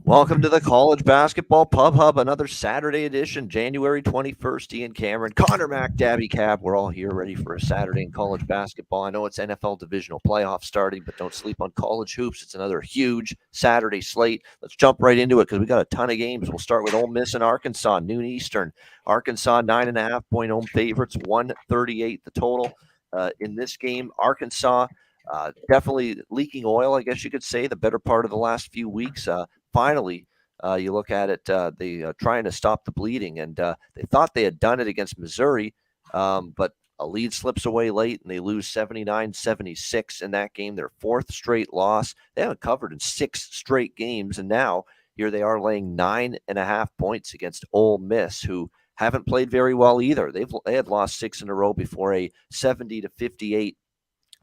Welcome to the College Basketball Pub Hub, another Saturday edition, January 21st. Ian Cameron, Conor, Mac, Daby, Cab. We're all here ready for a Saturday in college basketball. I know it's NFL divisional playoffs starting, but don't sleep on college hoops. It's another huge Saturday slate. Let's jump right into it because we got a ton of games. We'll start with Ole Miss and Arkansas, noon Eastern. Arkansas, 9.5-point home favorites, 138 the total. In this game, Arkansas definitely leaking oil, I guess you could say, the better part of the last few weeks. Finally, you look at it, they trying to stop the bleeding, and they thought they had done it against Missouri, but a lead slips away late, and they lose 79-76 in that game, their fourth straight loss. They haven't covered in 6 straight games, and now here they are laying 9.5 points against Ole Miss, who haven't played very well either. They had lost 6 in a row before a 70-58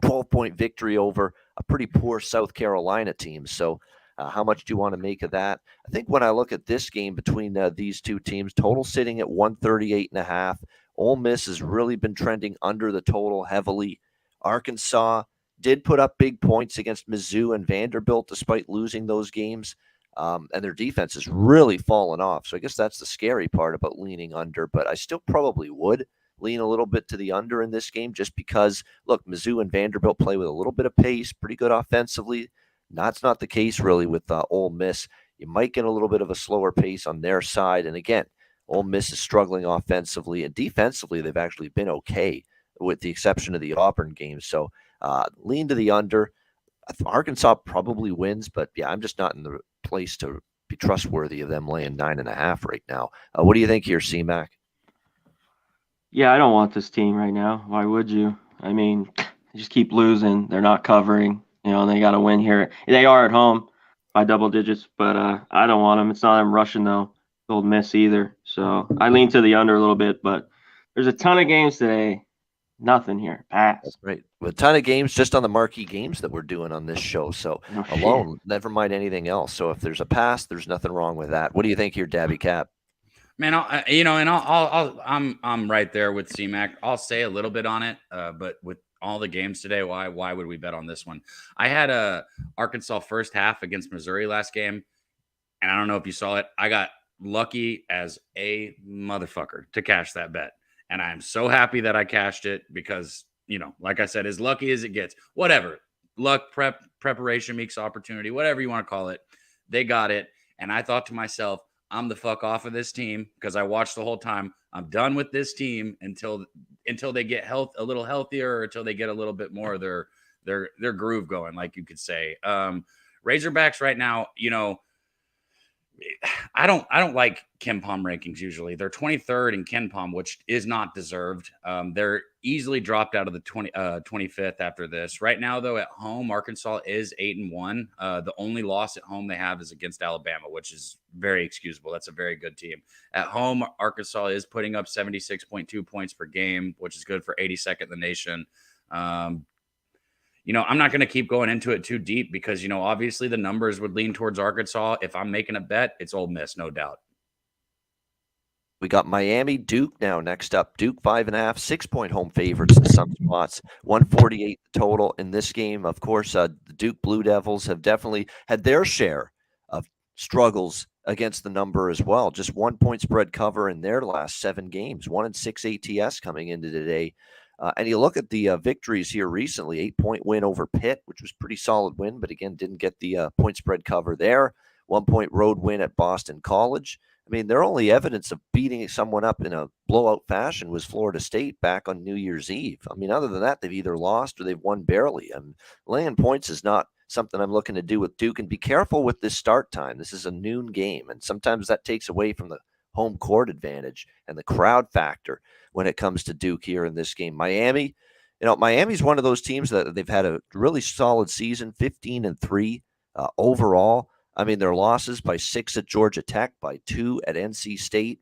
12-point victory over a pretty poor South Carolina team. So how much do you want to make of that? I think when I look at this game between these two teams, total sitting at 138.5. Ole Miss has really been trending under the total heavily. Arkansas did put up big points against Mizzou and Vanderbilt despite losing those games, and their defense has really fallen off. So I guess that's the scary part about leaning under, but I still probably would lean a little bit to the under in this game just because, look, Mizzou and Vanderbilt play with a little bit of pace, pretty good offensively. That's not the case really with Ole Miss. You might get a little bit of a slower pace on their side. And again, Ole Miss is struggling offensively, and defensively they've actually been okay with the exception of the Auburn game. So lean to the under. Arkansas probably wins, but yeah, I'm just not in the place to be trustworthy of them laying 9.5 right now. What do you think here, C-Mac? Yeah, I don't want this team right now. Why would you? I mean, they just keep losing. They're not covering. They got to win here. They are at home by double digits, but I don't want them. It's not them rushing, though. Old Miss either. So I lean to the under a little bit, but there's a ton of games today. Nothing here. Pass. That's great. A ton of games just on the marquee games that we're doing on this show. So alone, never mind anything else. So if there's a pass, there's nothing wrong with that. What do you think here, Daby Cap? Man, I'm right there with C-Mac. I'll say a little bit on it, but with all the games today, why would we bet on this one? I had a Arkansas first half against Missouri last game, and I don't know if you saw it. I got lucky as a motherfucker to cash that bet, and I'm so happy that I cashed it because, like I said, as lucky as it gets, whatever, luck, preparation makes opportunity, whatever you want to call it. They got it, and I thought to myself, I'm the fuck off of this team because I watched the whole time. I'm done with this team until they get a little healthier or until they get a little bit more of their groove going, like you could say. Razorbacks right now, I don't like KenPom rankings usually. They're 23rd in KenPom, which is not deserved. They're easily dropped out of the 25th after this. Right now, though, at home, Arkansas is 8-1. The only loss at home they have is against Alabama, which is very excusable. That's a very good team. At home, Arkansas is putting up 76.2 points per game, which is good for 82nd in the nation. I'm not going to keep going into it too deep because, obviously the numbers would lean towards Arkansas. If I'm making a bet, it's Ole Miss, no doubt. We got Miami, Duke now next up. Duke 5.5, 6-point home favorites in some spots. 148 total in this game. Of course, the Duke Blue Devils have definitely had their share of struggles against the number as well. Just 1-point spread cover in their last 7 games. 1-6 ATS coming into today. And you look at the victories here recently, 8-point win over Pitt, which was pretty solid win, but again, didn't get the point spread cover there. 1-point road win at Boston College. I mean, their only evidence of beating someone up in a blowout fashion was Florida State back on New Year's Eve. I mean, other than that, they've either lost or they've won barely. And laying points is not something I'm looking to do with Duke. And be careful with this start time. This is a noon game, and sometimes that takes away from the home court advantage and the crowd factor when it comes to Duke here in this game. Miami's one of those teams that they've had a really solid season, 15-3 overall. I mean, their losses by 6 at Georgia Tech, by 2 at NC State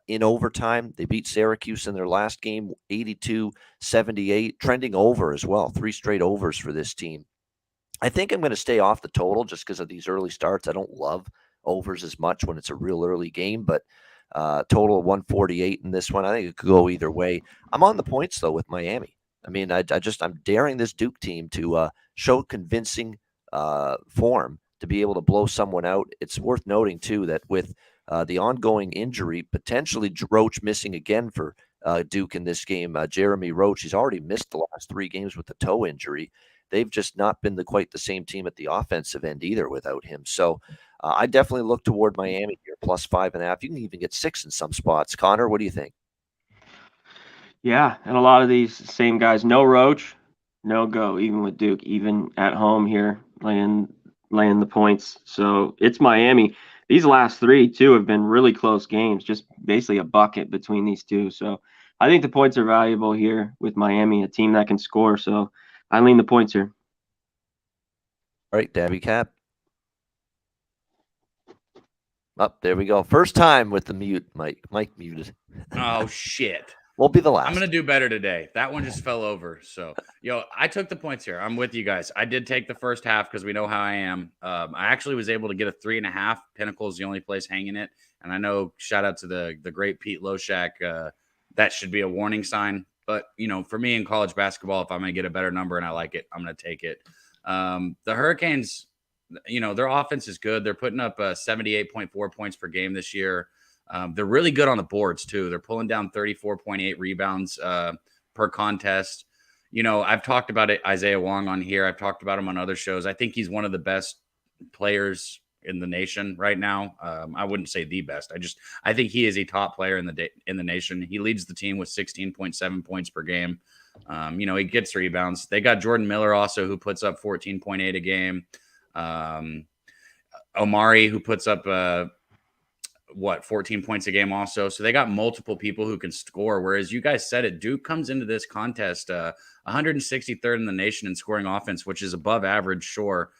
in overtime. They beat Syracuse in their last game, 82-78, trending over as well. 3 straight overs for this team. I think I'm going to stay off the total just because of these early starts. I don't love overs as much when it's a real early game, but total of 148 in this one. I think it could go either way. I'm on the points, though, with Miami. I mean, I'm daring this Duke team to show convincing form to be able to blow someone out. It's worth noting, too, that with the ongoing injury, potentially Roach missing again for Duke in this game, Jeremy Roach, he's already missed the last 3 games with the toe injury. They've just not been quite the same team at the offensive end either without him. So I definitely look toward Miami here, plus 5.5. You can even get 6 in some spots. Connor, what do you think? Yeah, and a lot of these same guys, no Roach, no go, even with Duke, even at home here, laying the points. So it's Miami. These last 3, too, have been really close games, just basically a bucket between these two. So I think the points are valuable here with Miami, a team that can score. So I lean the points here. All right, Daby Cap. Up there we go. First time with the mute, Mike. Mike muted. Oh, shit. Won't be the last. I'm going to do better today. That one just fell over. So, I took the points here. I'm with you guys. I did take the first half because we know how I am. I actually was able to get a 3.5. Pinnacle is the only place hanging it. And I know, shout out to the great Pete Loshak. That should be a warning sign. But, for me in college basketball, if I'm going to get a better number and I like it, I'm going to take it. The Hurricanes, their offense is good. They're putting up 78.4 points per game this year. They're really good on the boards, too. They're pulling down 34.8 rebounds per contest. I've talked about it, Isaiah Wong on here. I've talked about him on other shows. I think he's one of the best players in the nation right now. I wouldn't say the best. I think he is a top player in the nation. He leads the team with 16.7 points per game. He gets rebounds. They got Jordan Miller also, who puts up 14.8 a game. Omari, who puts up 14 points a game also. So they got multiple people who can score. Whereas you guys said it, Duke comes into this contest 163rd in the nation in scoring offense, which is above average, sure,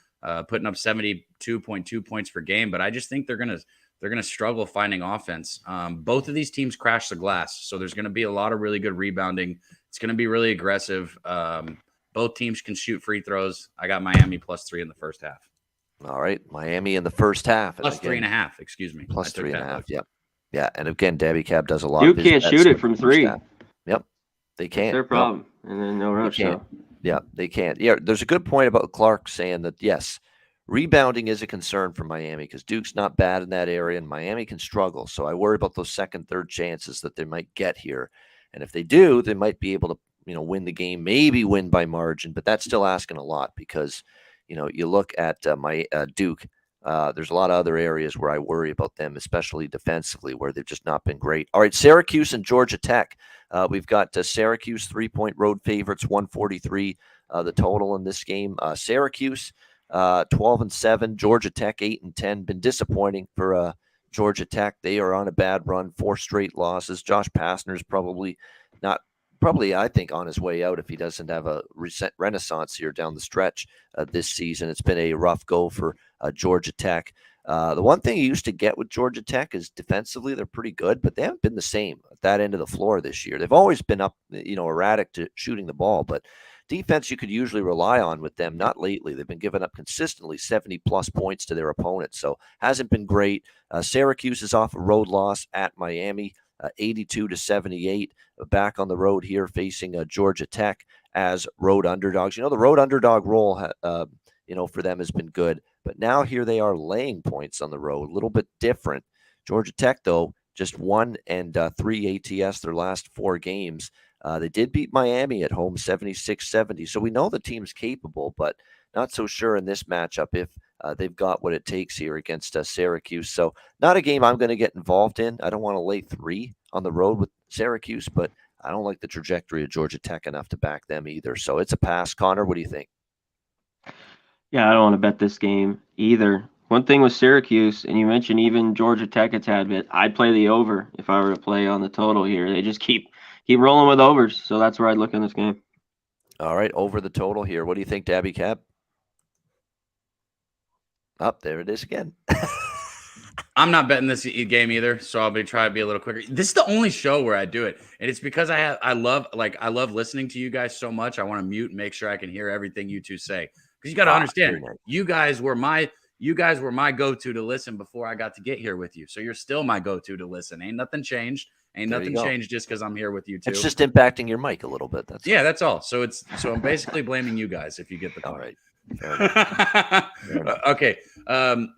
putting up 72.2 points per game. But I just think they're gonna struggle finding offense. Both of these teams crash the glass, so there's gonna be a lot of really good rebounding. It's gonna be really aggressive. Both teams can shoot free throws. I got Miami +3 in the first half. All right, Miami in the first half. Plus 3.5, excuse me. Plus 3.5, yep. Yeah, and again, Daby Cab does a lot. Duke can't shoot it from 3. Yep, they can't. That's their problem. Nope. And then no rush. Yeah, they can't. Yeah, there's a good point about Clark saying that, yes, rebounding is a concern for Miami because Duke's not bad in that area, and Miami can struggle. So I worry about those second, third chances that they might get here. And if they do, they might be able to, win the game, maybe win by margin, but that's still asking a lot because – you look at Duke, there's a lot of other areas where I worry about them, especially defensively, where they've just not been great. All right, Syracuse and Georgia Tech. We've got Syracuse 3-point road favorites, 143 the total in this game. Syracuse 12-7, Georgia Tech 8-10. Been disappointing for Georgia Tech. They are on a bad run, 4 straight losses. Josh Pastner's probably, I think, on his way out if he doesn't have a renaissance here down the stretch this season. It's been a rough go for Georgia Tech. The one thing you used to get with Georgia Tech is defensively they're pretty good, but they haven't been the same at that end of the floor this year. They've always been up, erratic to shooting the ball, but defense you could usually rely on with them. Not lately. They've been giving up consistently 70-plus points to their opponents, so hasn't been great. Syracuse is off a road loss at Miami. 82-78, back on the road here facing Georgia Tech as road underdogs. The road underdog role, for them has been good, but now here they are laying points on the road, a little bit different. Georgia Tech, though, just 1 and 3 ATS their last 4 games. They did beat Miami at home 76-70, so we know the team's capable, but not so sure in this matchup if they've got what it takes here against Syracuse. So not a game I'm going to get involved in. I don't want to lay 3 on the road with Syracuse, but I don't like the trajectory of Georgia Tech enough to back them either. So it's a pass. Connor, what do you think? Yeah, I don't want to bet this game either. One thing with Syracuse, and you mentioned even Georgia Tech a tad bit, I'd play the over if I were to play on the total here. They just keep rolling with overs, so that's where I'd look in this game. All right, over the total here. What do you think, Daby Cab? Up there it is again. I'm not betting this game either, so I'll try to be a little quicker. This is the only show where I do it, and it's because I love listening to you guys so much. I want to mute and make sure I can hear everything you two say. Because you got to understand, you guys were my go-to to listen before I got to get here with you. So you're still my go-to to listen. Ain't nothing changed. Ain't nothing changed just because I'm here with you two. It's just impacting your mic a little bit. That's all. So I'm basically blaming you guys if you get the point. All right. Fair enough. Okay.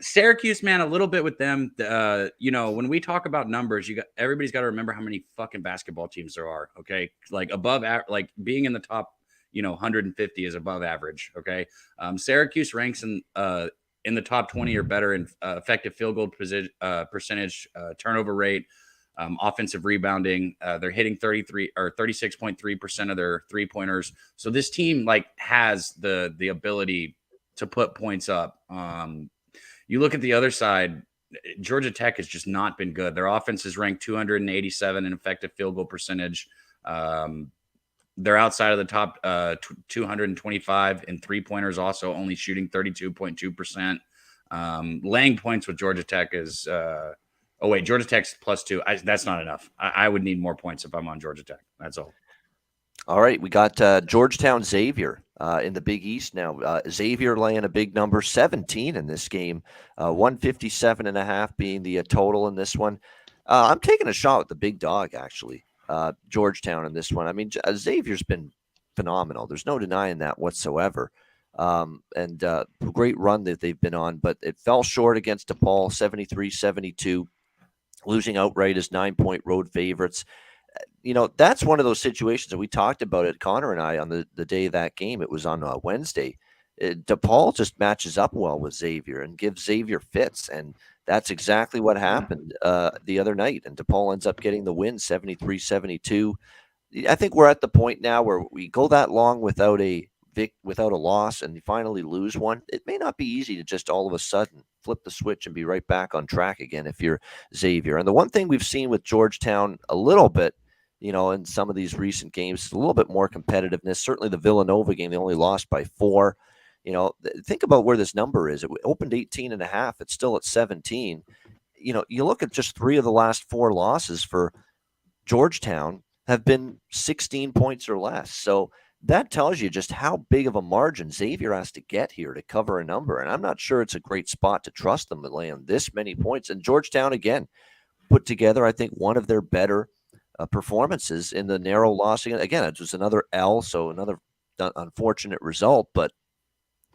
Syracuse, man, a little bit with them. When we talk about numbers, everybody's got to remember how many fucking basketball teams there are. Okay, like like being in the top, 150 is above average. Okay, Syracuse ranks in the top 20 or better in effective field goal percentage, turnover rate. Offensive rebounding, they're hitting 33 or 36.3% of their 3-pointers. So this team has the ability to put points up. You look at the other side, Georgia Tech has just not been good. Their offense is ranked 287 in effective field goal percentage. They're outside of the top 225 in 3-pointers, also only shooting 32.2%. Laying points with Georgia Tech is Georgia Tech's +2. That's not enough. I would need more points if I'm on Georgia Tech. That's all. All right, we got Georgetown Xavier in the Big East now. Xavier laying a big number, 17 in this game, 157.5 being the total in this one. I'm taking a shot with the big dog, actually, Georgetown in this one. I mean, Xavier's been phenomenal. There's no denying that whatsoever. And great run that they've been on, but it fell short against DePaul, 73-72. Losing outright as 9-point road favorites. That's one of those situations that we talked about it, Conor and I, on the day of that game. It was on Wednesday. DePaul just matches up well with Xavier and gives Xavier fits, and that's exactly what happened the other night. And DePaul ends up getting the win, 73-72. I think we're at the point now where we go that long without a loss and you finally lose one. It may not be easy to just all of a sudden flip the switch and be right back on track again if you're Xavier. And the one thing we've seen with Georgetown a little bit, in some of these recent games, is a little bit more competitiveness. Certainly the Villanova game, they only lost by 4. Think about where this number is. It opened 18.5. It's still at 17. You look at just 3 of the last 4 losses for Georgetown have been 16 points or less. So that tells you just how big of a margin Xavier has to get here to cover a number. And I'm not sure it's a great spot to trust them to lay on this many points. And Georgetown, again, put together, I think, one of their better performances in the narrow loss. Again, it was another L, so another unfortunate result. But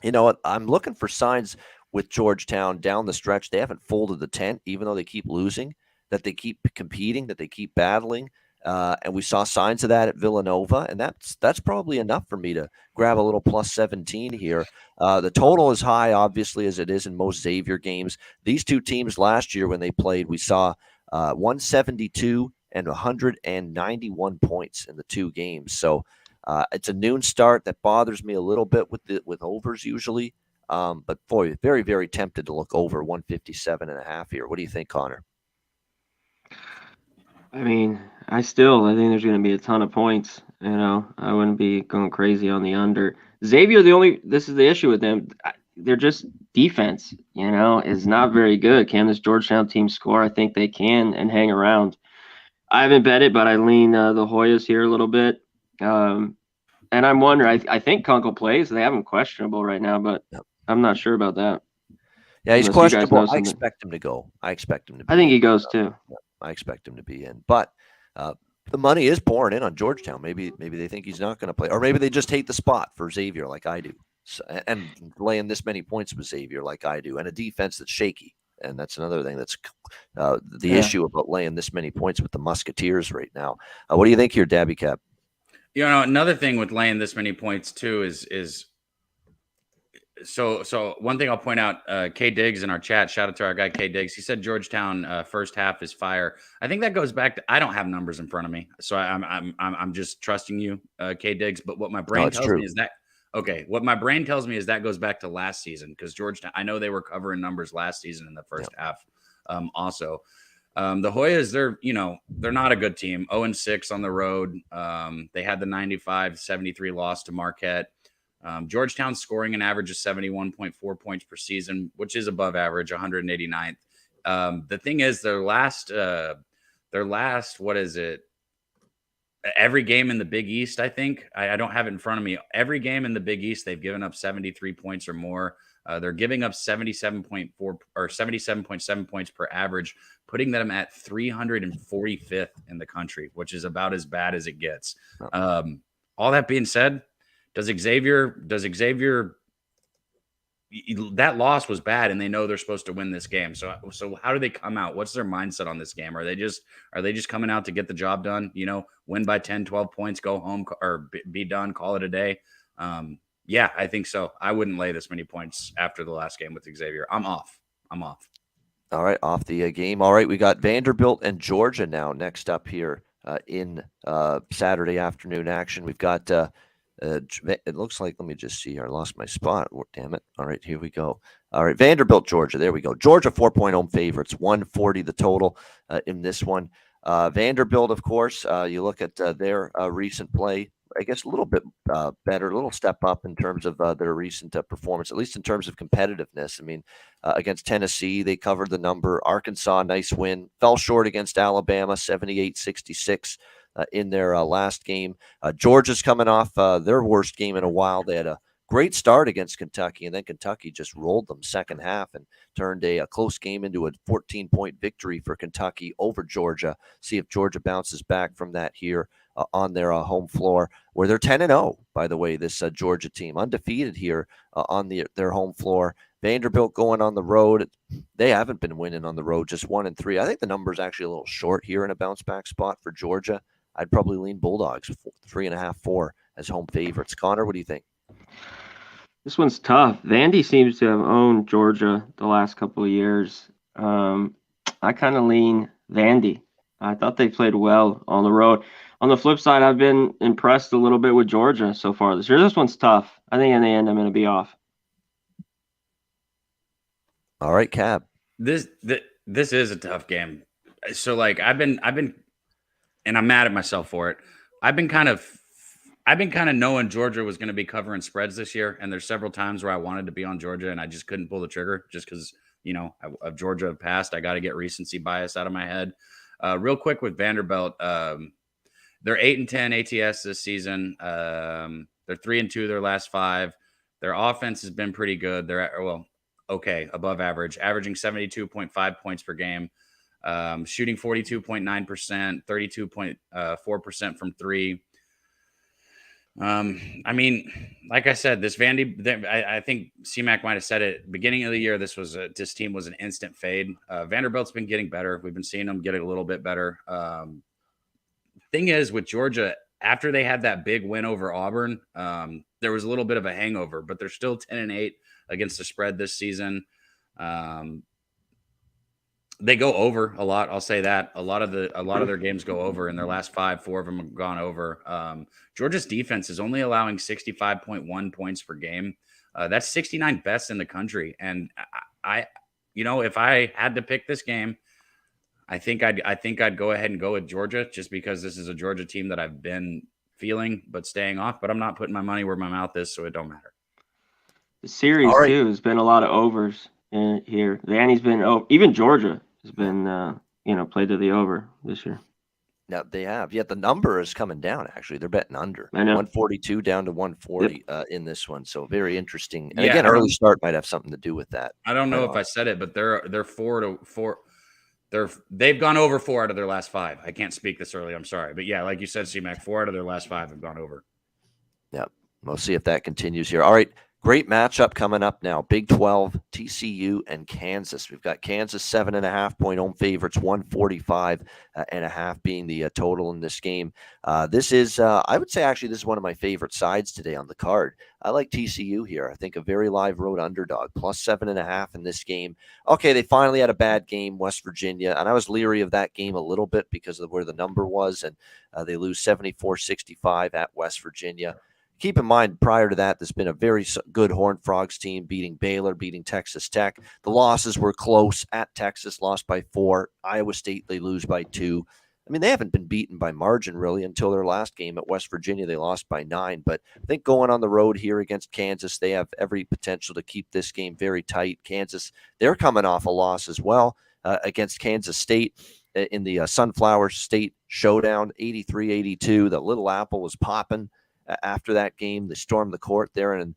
you know what? I'm looking for signs with Georgetown down the stretch. They haven't folded the tent, even though they keep losing, that they keep competing, that they keep battling. And we saw signs of that at Villanova, and that's probably enough for me to grab a little +17 here. The total is high, obviously, as it is in most Xavier games. These two teams last year when they played, we saw 172 and 191 points in the 2 games. So it's a noon start that bothers me a little bit with overs usually. But boy, very, very tempted to look over 157.5 here. What do you think, Conor? I mean, I think there's going to be a ton of points. I wouldn't be going crazy on the under. Xavier, this is the issue with them. They're just defense, is not very good. Can this Georgetown team score? I think they can and hang around. I haven't bet it, but I lean the Hoyas here a little bit. And I'm wondering, I think Kunkel plays. They have him questionable right now, but I'm not sure about that. Yeah, he's questionable. I expect him to go. I think he goes too. I expect him to be in, but the money is pouring in on Georgetown. Maybe they think he's not going to play, or maybe they just hate the spot for Xavier like I do, and laying this many points with Xavier like I do, and a defense that's shaky. And that's another thing that's the issue about laying this many points with the Musketeers right now. What do you think here, Daby Cap? Another thing with laying this many points too is so one thing I'll point out, K Diggs in our chat, shout out to our guy K Diggs. He said Georgetown first half is fire. I think that goes back to, I don't have numbers in front of me, so I'm just trusting you, K Diggs. But what my brain tells me is that what my brain tells me is that goes back to last season, because Georgetown, I know they were covering numbers last season in the first half. Also, the Hoyas, they're not a good team. 0-6 on the road. They had the 95-73 loss to Marquette. Georgetown's scoring an average of 71.4 points per season, which is above average, 189th. The thing is, their last, what is it? Every game in the Big East, I think, I don't have it in front of me. Every game in the Big East, they've given up 73 points or more. They're giving up 77.4 or 77.7 points per average, putting them at 345th in the country, which is about as bad as it gets. All that being said, does Xavier that loss was bad, and they know they're supposed to win this game. So how do they come out? What's their mindset on this game? Are they just coming out to get the job done? Win by 10, 12 points, go home, or be done, call it a day. Yeah, I think so. I wouldn't lay this many points after the last game with Xavier. I'm off. All right, off the game. All right, we got Vanderbilt and Georgia now next up here in Saturday afternoon action. We've got it looks like, let me just see here. I lost my spot. Oh, damn it. All right, here we go. All right, Vanderbilt, Georgia. There we go. Georgia 4-point home favorites, 140 the total in this one. Vanderbilt, of course, you look at their recent play, I guess a little bit better, a little step up in terms of their recent performance, at least in terms of competitiveness. I mean, against Tennessee, they covered the number. Arkansas, nice win. Fell short against Alabama, 78-66 in their last game. Georgia's coming off their worst game in a while. They had a great start against Kentucky, and then Kentucky just rolled them second half and turned a close game into a 14-point victory for Kentucky over Georgia. See if Georgia bounces back from that here on their home floor, where they're 10-0, by the way, this Georgia team, undefeated here on their home floor. Vanderbilt going on the road. They haven't been winning on the road, just 1-3. I think the number is actually a little short here in a bounce-back spot for Georgia. I'd probably lean Bulldogs 3.5, 4 as home favorites. Connor, what do you think? This one's tough. Vandy seems to have owned Georgia the last couple of years. I kind of lean Vandy. I thought they played well on the road. On the flip side, I've been impressed a little bit with Georgia so far this year. This one's tough. I think in the end, I'm going to be off. All right, Cab. This is a tough game. So like I've been, and I'm mad at myself for it. I've been kind of knowing Georgia was going to be covering spreads this year, and there's several times where I wanted to be on Georgia and I just couldn't pull the trigger just because of Georgia past. I got to get recency bias out of my head. Real quick with Vanderbilt, they're 8-10 ATS this season. They're 3-2 their last 5. Their offense has been pretty good. They're okay, above average, averaging 72.5 points per game, shooting 42.9%, 32.4% from 3. I mean, like I said, this Vandy, I think C-Mac might have said it beginning of the year. This team was an instant fade. Vanderbilt's been getting better. We've been seeing them get a little bit better. Thing is with Georgia, after they had that big win over Auburn, there was a little bit of a hangover, but they're still 10-8 against the spread this season. They go over a lot. I'll say that a lot of their games go over. In their last 5, 4 of them have gone over. Georgia's defense is only allowing 65.1 points per game. That's 69th best in the country. And I if I had to pick this game, I think I'd go ahead and go with Georgia just because this is a Georgia team that I've been feeling but staying off. But I'm not putting my money where my mouth is, so it don't matter. The series too has been a lot of overs in here. Vandy's been even Georgia has been played to the over this year. Yeah, they have. Yet the number is coming down. Actually, they're betting under. I know. 142 down to 140 in this one. So very interesting. And again, early start might have something to do with that. I don't know if I said it, but they're 4-4. They've gone over 4 out of their last 5. I can't speak this early. I'm sorry, but yeah, like you said, C-Mac, 4 out of their last 5 have gone over. Yeah, we'll see if that continues here. All right. Great matchup coming up now. Big 12, TCU and Kansas. We've got Kansas 7.5-point home favorites, 145.5 being the total in this game. This is, I would say, actually, this is one of my favorite sides today on the card. I like TCU here. I think a very live road underdog, plus 7.5 in this game. Okay, they finally had a bad game, West Virginia, and I was leery of that game a little bit because of where the number was, and they lose 74-65 at West Virginia. Keep in mind, prior to that, there's been a very good Horned Frogs team beating Baylor, beating Texas Tech. The losses were close at Texas, lost by 4. Iowa State, they lose by 2. I mean, they haven't been beaten by margin, really, until their last game at West Virginia. They lost by 9. But I think going on the road here against Kansas, they have every potential to keep this game very tight. Kansas, they're coming off a loss as well against Kansas State in the Sunflower State Showdown, 83-82. The Little Apple was popping. After that game, they stormed the court there in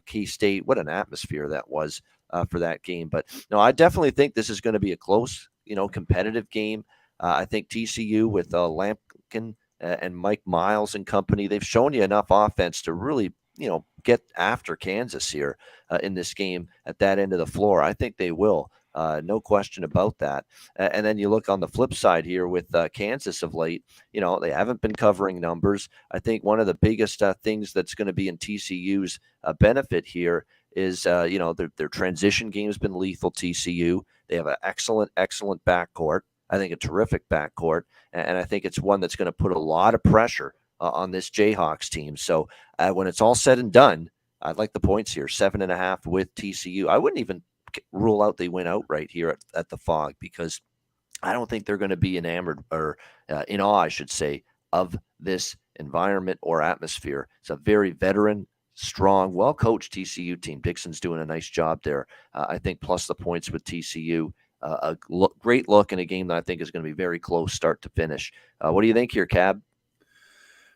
K-State. What an atmosphere that was for that game. But no, I definitely think this is going to be a close, competitive game. I think TCU with Lampkin and Mike Miles and company, they've shown you enough offense to really, get after Kansas here in this game at that end of the floor. I think they will. No question about that. And then you look on the flip side here with Kansas of late, they haven't been covering numbers. I think one of the biggest things that's going to be in TCU's benefit here is, their transition game has been lethal. TCU, they have an excellent backcourt. I think a terrific backcourt. And I think it's one that's going to put a lot of pressure on this Jayhawks team. So when it's all said and done, I'd like the points here, 7.5 with TCU. I wouldn't even rule out they win outright here at the Phog, because I don't think they're going to be enamored or in awe, I should say, of this environment or atmosphere. It's a very veteran, strong, well-coached TCU team. Dixon's doing a nice job there. I think plus the points with TCU. Great look in a game that I think is going to be very close start to finish. What do you think here, Cab?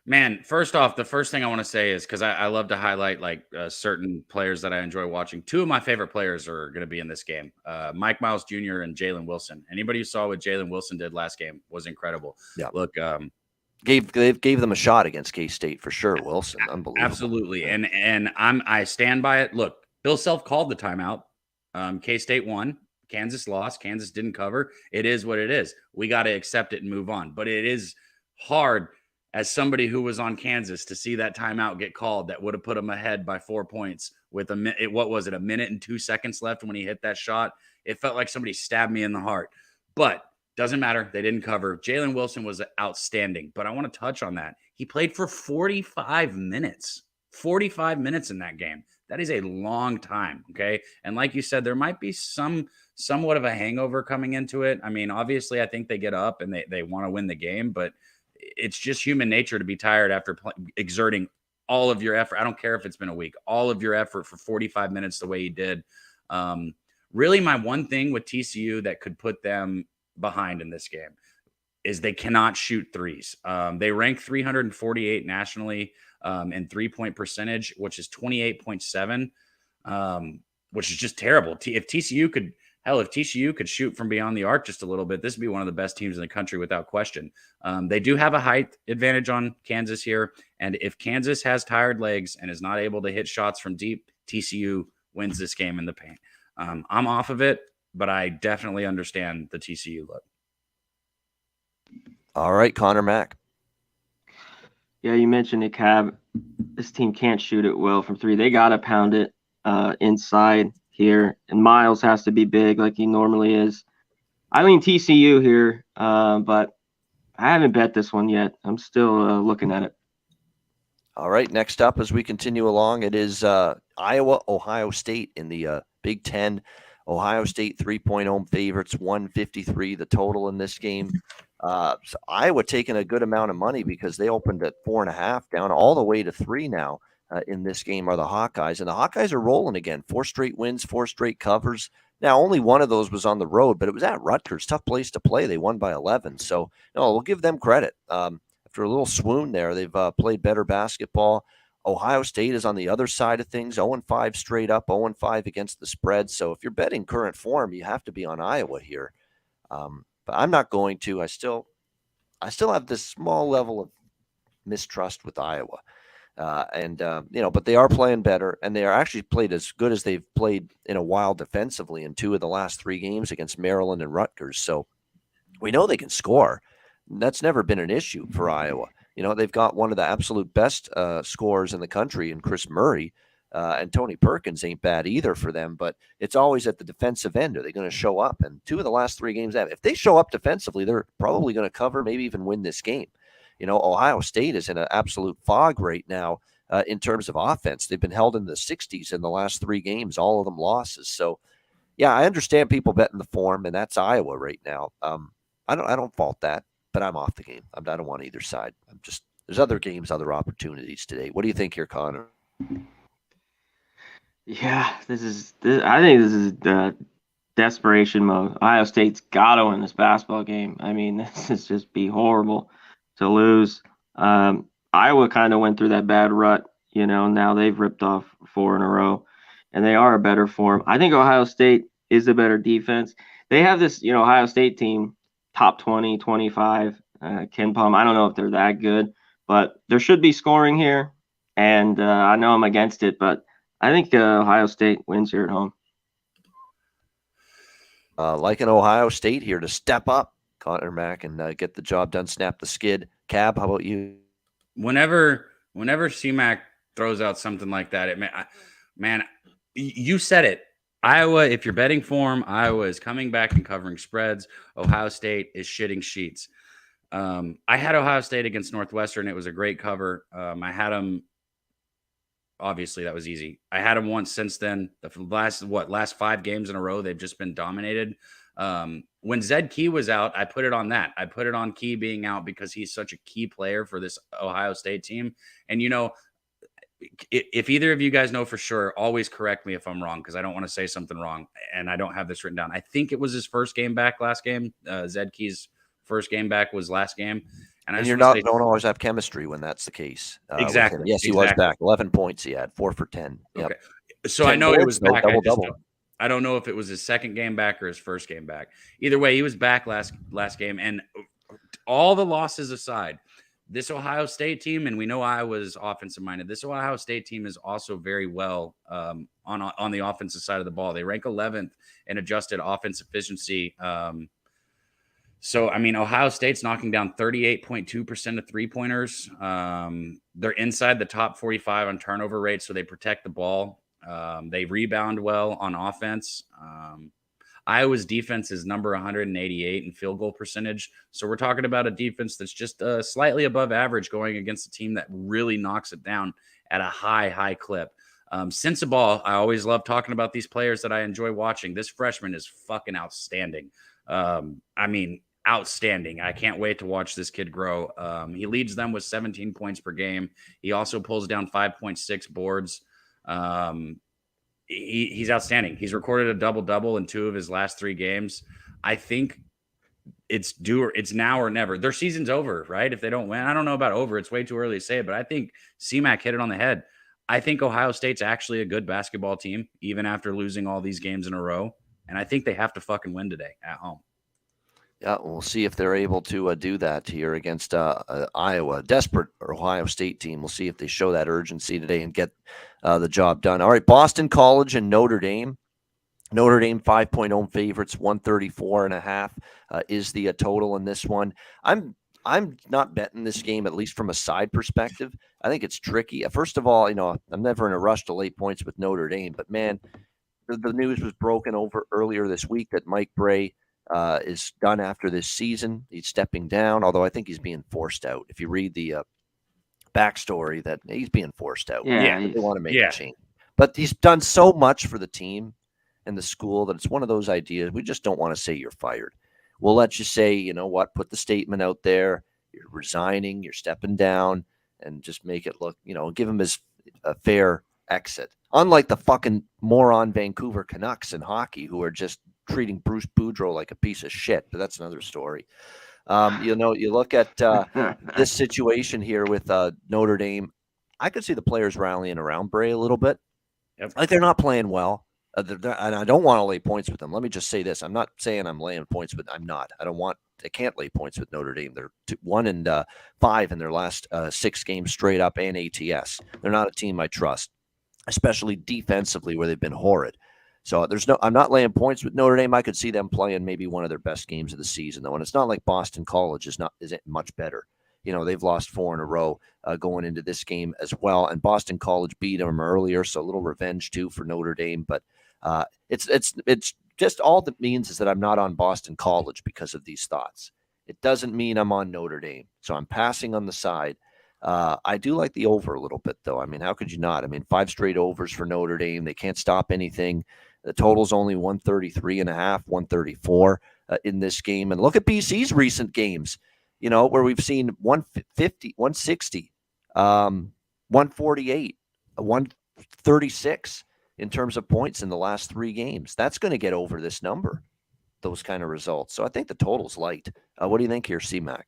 Man, first off, the first thing I want to say is, because I love to highlight certain players that I enjoy watching. Two of my favorite players are going to be in this game, Mike Miles Jr. and Jalen Wilson. Anybody who saw what Jalen Wilson did last game was incredible. Yeah. Look, gave them a shot against K-State for sure. Wilson, unbelievable. Absolutely, and I stand by it. Look, Bill Self called the timeout. K-State won. Kansas lost. Kansas didn't cover. It is what it is. We got to accept it and move on. But it is hard, as somebody who was on Kansas, to see that timeout get called that would have put them ahead by 4 points with a minute and 2 seconds left when he hit that shot. It felt like somebody stabbed me in the heart. But doesn't matter. They didn't cover. Jalen Wilson was outstanding. But I want to touch on that. He played for 45 minutes. 45 minutes in that game. That is a long time, okay? And like you said, there might be somewhat of a hangover coming into it. I mean, obviously, I think they get up and they want to win the game, but it's just human nature to be tired after exerting all of your effort. I don't care if it's been a week, all of your effort for 45 minutes the way he did. Really, my one thing with TCU that could put them behind in this game is they cannot shoot threes. They rank 348 nationally in 3-point percentage, which is 28.7, which is just terrible. If TCU could shoot from beyond the arc just a little bit, this would be one of the best teams in the country without question. They do have a height advantage on Kansas here. And if Kansas has tired legs and is not able to hit shots from deep, TCU wins this game in the paint. I'm off of it, but I definitely understand the TCU look. All right, Connor Mack. Yeah, you mentioned it, Cab. This team can't shoot it well from three. They got to pound it inside here. And Miles has to be big like he normally is. I lean TCU here, but I haven't bet this one yet. I'm still looking at it. All right, next up as we continue along, it is Iowa, Ohio State in the Big Ten. Ohio State 3-point home favorites, 153 the total in this game. So Iowa taking a good amount of money because they opened at 4.5 down all the way to 3 now in this game are the Hawkeyes. And the Hawkeyes are rolling again. 4 straight wins, 4 straight covers. Now, only one of those was on the road, but it was at Rutgers. Tough place to play. They won by 11. So, no, we'll give them credit. After a little swoon there, they've played better basketball. Ohio State is on the other side of things, 0-5 straight up, 0-5 against the spread. So if you're betting current form, you have to be on Iowa here. But I'm not going to. I still have this small level of mistrust with Iowa. But they are playing better, and they are actually played as good as they've played in a while defensively in 2 of the last 3 games against Maryland and Rutgers. So we know they can score. That's never been an issue for Iowa. They've got one of the absolute best scorers in the country in Chris Murray, and Tony Perkins ain't bad either for them, but it's always at the defensive end. Are they going to show up? And 2 of the last 3 games, if they show up defensively, they're probably going to cover, maybe even win this game. Ohio State is in an absolute fog right now in terms of offense. They've been held in the 60s in the last 3 games, all of them losses. So, yeah, I understand people betting the form, and that's Iowa right now. I don't fault that, but I'm off the game. I don't want either side. There's other games, other opportunities today. What do you think here, Connor? Yeah, I think this is desperation mode. Ohio State's got to win this basketball game. I mean, this is just be horrible to lose. Iowa kind of went through that bad rut, now they've ripped off 4 in a row, and they are a better form. I think Ohio State is a better defense. They have this, Ohio State team, top 20, 25, Ken Palm. I don't know if they're that good, but there should be scoring here. and I know I'm against it, but I think Ohio State wins here at home. Like an Ohio State here to step up, Conor Mack, and get the job done, snap the skid. Cab, how about you? Whenever CMAC throws out something like that, man, you said it. Iowa, if you're betting for them, Iowa is coming back and covering spreads. Ohio State is shitting sheets. I had Ohio State against Northwestern. It was a great cover. I had them. Obviously, that was easy. I had them once since then. The last 5 games in a row, they've just been dominated. When Zed Key was out, I put it on that. I put it on Key being out because he's such a key player for this Ohio State team. And, if either of you guys know for sure, always correct me if I'm wrong, because I don't want to say something wrong, and I don't have this written down. I think it was his first game back last game. Zed Key's first game back was last game. And you don't always have chemistry when that's the case. Exactly. Yes, he was back. 11 points he had, 4 for 10. Yep. Okay. So I know it was back. Double. I don't know if it was his second game back or his first game back. Either way, he was back last game. And all the losses aside, this Ohio State team, and we know Iowa's offensive minded, this Ohio State team is also very well on the offensive side of the ball. They rank 11th in adjusted offense efficiency. So, Ohio State's knocking down 38.2% of three-pointers. They're inside the top 45 on turnover rate, so they protect the ball. They rebound well on offense. Iowa's defense is number 188 in field goal percentage. So we're talking about a defense that's just slightly above average going against a team that really knocks it down at a high clip. Sensabaugh, I always love talking about these players that I enjoy watching. This freshman is fucking outstanding. Outstanding. I can't wait to watch this kid grow. He leads them with 17 points per game. He also pulls down 5.6 boards. He's outstanding. He's recorded a double-double in 2 of his last 3 games. I think it's now or never. Their season's over, right? If they don't win. I don't know about over. It's way too early to say it, but I think CMAC hit it on the head. I think Ohio State's actually a good basketball team, even after losing all these games in a row. And I think they have to fucking win today at home. Yeah, we'll see if they're able to do that here against Iowa. Desperate Ohio State team. We'll see if they show that urgency today and get the job done. All right, Boston College and Notre Dame. Notre Dame 5-point favorites, 134.5 is the total in this one. I'm not betting this game, at least from a side perspective. I think it's tricky. First of all, I'm never in a rush to lay points with Notre Dame, but man, the news was broken over earlier this week that Mike Bray is done after this season. He's stepping down, although I think he's being forced out. If you read the backstory, that he's being forced out. Yeah, they want to make a change. But he's done so much for the team and the school that it's one of those ideas. We just don't want to say you're fired. We'll let you say, you know what, put the statement out there. You're resigning, you're stepping down, and just make it look, give him his fair exit. Unlike the fucking moron Vancouver Canucks in hockey, who are just treating Bruce Boudreau like a piece of shit, but that's another story. You look at this situation here with Notre Dame. I could see the players rallying around Bray a little bit. Yep. Like they're not playing well. And I don't want to lay points with them. Let me just say this. I'm not saying I'm laying points with. I'm not. I can't lay points with Notre Dame. They're 1-5 in their last 6 games straight up and ATS. They're not a team I trust, especially defensively where they've been horrid. So I'm not laying points with Notre Dame. I could see them playing maybe one of their best games of the season, though. And it's not like Boston College isn't much better. They've lost 4 in a row going into this game as well. And Boston College beat them earlier, so a little revenge too for Notre Dame. But it's just all that means is that I'm not on Boston College because of these thoughts. It doesn't mean I'm on Notre Dame. So I'm passing on the side. I do like the over a little bit, though. How could you not? 5 straight overs for Notre Dame. They can't stop anything. The total's only 133.5, 134 in this game. And look at BC's recent games, where we've seen 150, 160, 148, 136 in terms of points in the last 3 games. That's going to get over this number, those kind of results. So I think the total's light. What do you think here, C-Mac?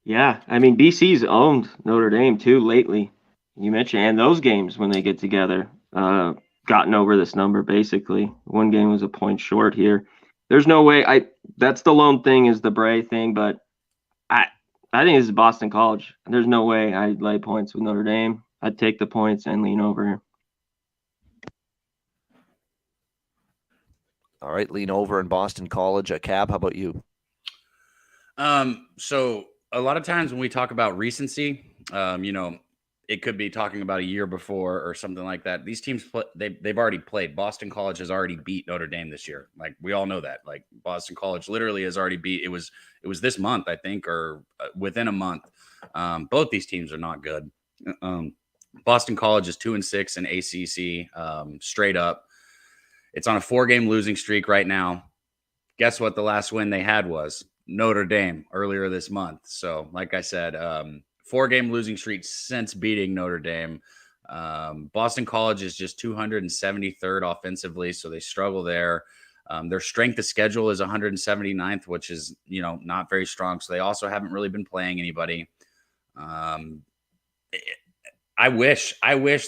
Yeah, BC's owned Notre Dame too lately. You mentioned, and those games when they get together, gotten over this number basically. One game was a point short here. There's no way. That's the lone thing is the Bray thing, but I think this is Boston College. There's no way I'd lay points with Notre Dame. I'd take the points and lean over here. All right, lean over in Boston College. Cab, how about you? So a lot of times when we talk about recency, it could be talking about a year before or something like that. These teams, they've already played. Boston College has already beat Notre Dame this year. Like, we all know that. Like, Boston College literally has already beat. It was this month, I think, or within a month. Both these teams are not good. Boston College is 2-6 in ACC, straight up. It's on a 4-game losing streak right now. Guess what the last win they had was? Notre Dame earlier this month. So, like I said, 4-game losing streak since beating Notre Dame. Boston College is just 273rd offensively, so they struggle there. Their strength of schedule is 179th, which is, not very strong. So they also haven't really been playing anybody. I wish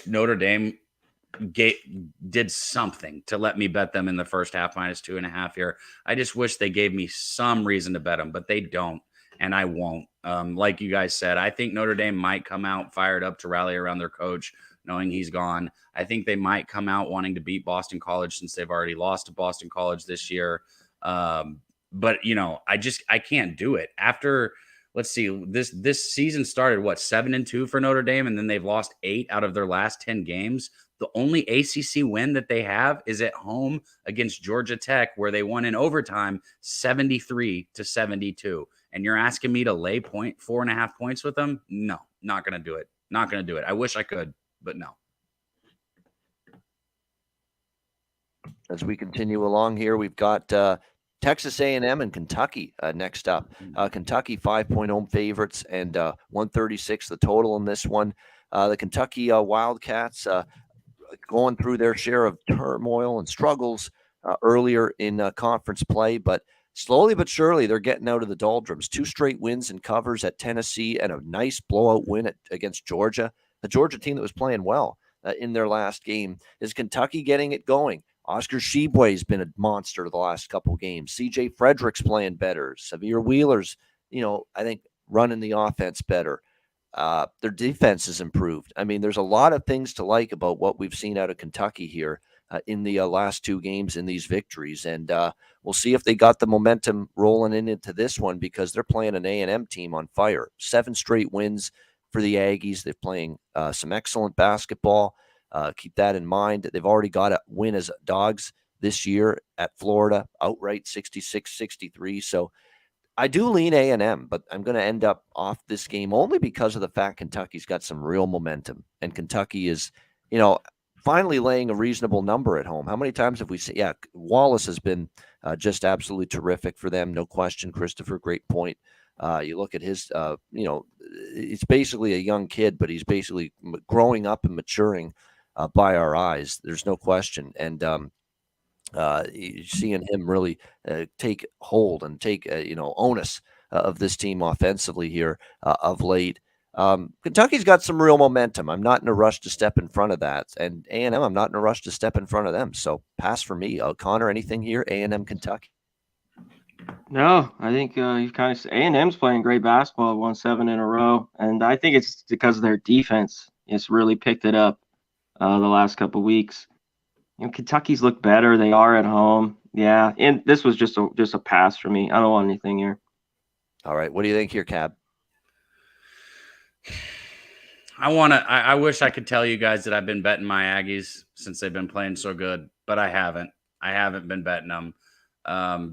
Notre Dame did something to let me bet them in the first half -2.5 here. I just wish they gave me some reason to bet them, but they don't, and I won't. Like you guys said, I think Notre Dame might come out fired up to rally around their coach, knowing he's gone. I think they might come out wanting to beat Boston College since they've already lost to Boston College this year. But I can't do it. After, let's see, this season started 7-2 for Notre Dame, and then they've lost 8 out of their last 10 games. The only ACC win that they have is at home against Georgia Tech, where they won in overtime 73-72. And you're asking me to lay 4.5 points with them? No, not going to do it. Not going to do it. I wish I could, but no. As we continue along here, we've got Texas A&M and Kentucky next up. Kentucky 5-point home favorites and 136 the total in this one. The Kentucky Wildcats going through their share of turmoil and struggles earlier in conference play, but slowly but surely they're getting out of the doldrums. 2 straight wins and covers at Tennessee and a nice blowout win against Georgia. The Georgia team that was playing well in their last game. Is Kentucky getting it going? Oscar Tshiebwe's been a monster the last couple games. C.J. Frederick's playing better. Xavier Wheeler's, I think running the offense better. Their defense has improved. I mean, there's a lot of things to like about what we've seen out of Kentucky here in the last 2 games in these victories. And we'll see if they got the momentum rolling into this one, because they're playing an A&M team on fire. 7 straight wins for the Aggies. They're playing some excellent basketball. Keep that in mind. They've already got a win as dogs this year at Florida, outright 66-63. So I do lean A&M, but I'm going to end up off this game only because of the fact Kentucky's got some real momentum. And Kentucky is, finally laying a reasonable number at home. How many times have we seen? Yeah, Wallace has been just absolutely terrific for them. No question. Christopher, great point. You look at his, he's basically a young kid, but he's basically growing up and maturing by our eyes. There's no question. And seeing him really take hold and take, onus of this team offensively here of late. Kentucky's got some real momentum. I'm not in a rush to step in front of that. And A&M, I'm not in a rush to step in front of them. So pass for me. Conor, anything here? A&M, Kentucky? No, I think you've kind of A&M's playing great basketball, won 7 in a row, and I think it's because of their defense. It's really picked it up the last couple of weeks. Kentucky's looked better. They are at home. Yeah, and this was just a pass for me. I don't want anything here. All right, what do you think here, Cab? I wish I could tell you guys that I've been betting my Aggies since they've been playing so good, but I haven't. I haven't been betting them.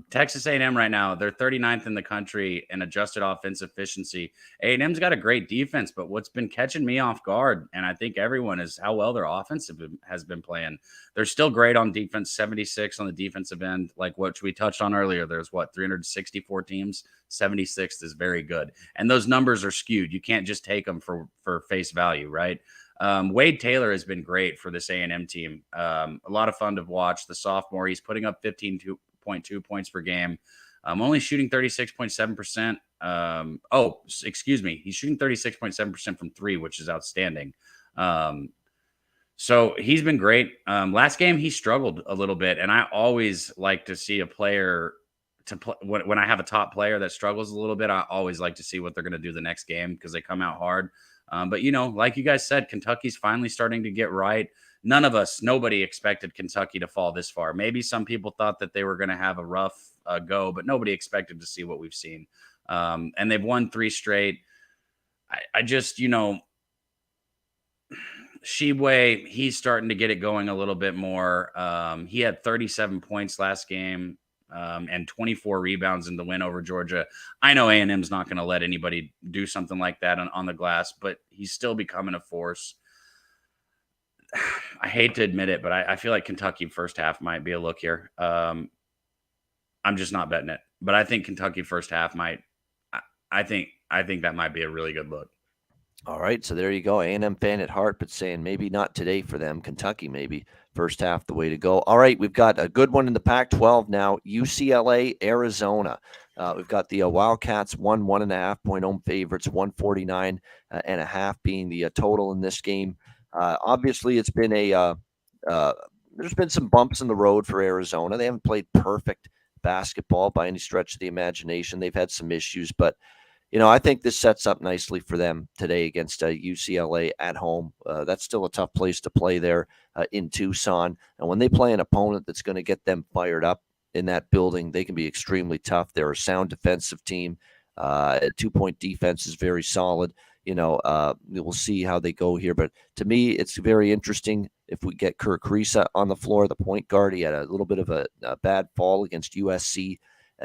Texas A&M right now, they're 39th in the country in adjusted offensive efficiency. A&M's got a great defense, but what's been catching me off guard, and I think everyone, is how well their offense has been playing. They're still great on defense, 76 on the defensive end, like what we touched on earlier. There's 364 teams, 76th is very good. And those numbers are skewed. You can't just take them for face value, right? Wade Taylor has been great for this A&M team. A lot of fun to watch. The sophomore, he's putting up 15.2 points per game. Only shooting 36.7%. He's shooting 36.7% from 3, which is outstanding. So he's been great. Last game, he struggled a little bit, and I always like to see a player to play when I have a top player that struggles a little bit. I always like to see what they're going to do the next game because they come out hard. But like you guys said, Kentucky's finally starting to get right. Nobody expected Kentucky to fall this far. Maybe some people thought that they were going to have a rough go, but nobody expected to see what we've seen. And they've won 3 straight. I just, Shibwe, he's starting to get it going a little bit more. He had 37 points last game and 24 rebounds in the win over Georgia. I know A&M's not going to let anybody do something like that on the glass, but he's still becoming a force. I hate to admit it, but I feel like Kentucky first half might be a look here. I'm just not betting it, but I think Kentucky first half might. I think that might be a really good look. All right, so there you go. A&M fan at heart, but saying maybe not today for them. Kentucky maybe first half the way to go. All right, we've got a good one in the Pac-12 now. UCLA, Arizona. We've got the Wildcats 1.5 point home favorites, 149.5 being the total in this game. Obviously, it's been there's been some bumps in the road for Arizona. They haven't played perfect basketball by any stretch of the imagination. They've had some issues, but I think this sets up nicely for them today against UCLA at home. That's still a tough place to play there in Tucson. And when they play an opponent that's going to get them fired up in that building, they can be extremely tough. They're a sound defensive team. 2-point defense is very solid. We'll see how they go here. But to me, it's very interesting if we get Kirk Risa on the floor, the point guard. He had a little bit of a bad fall against USC.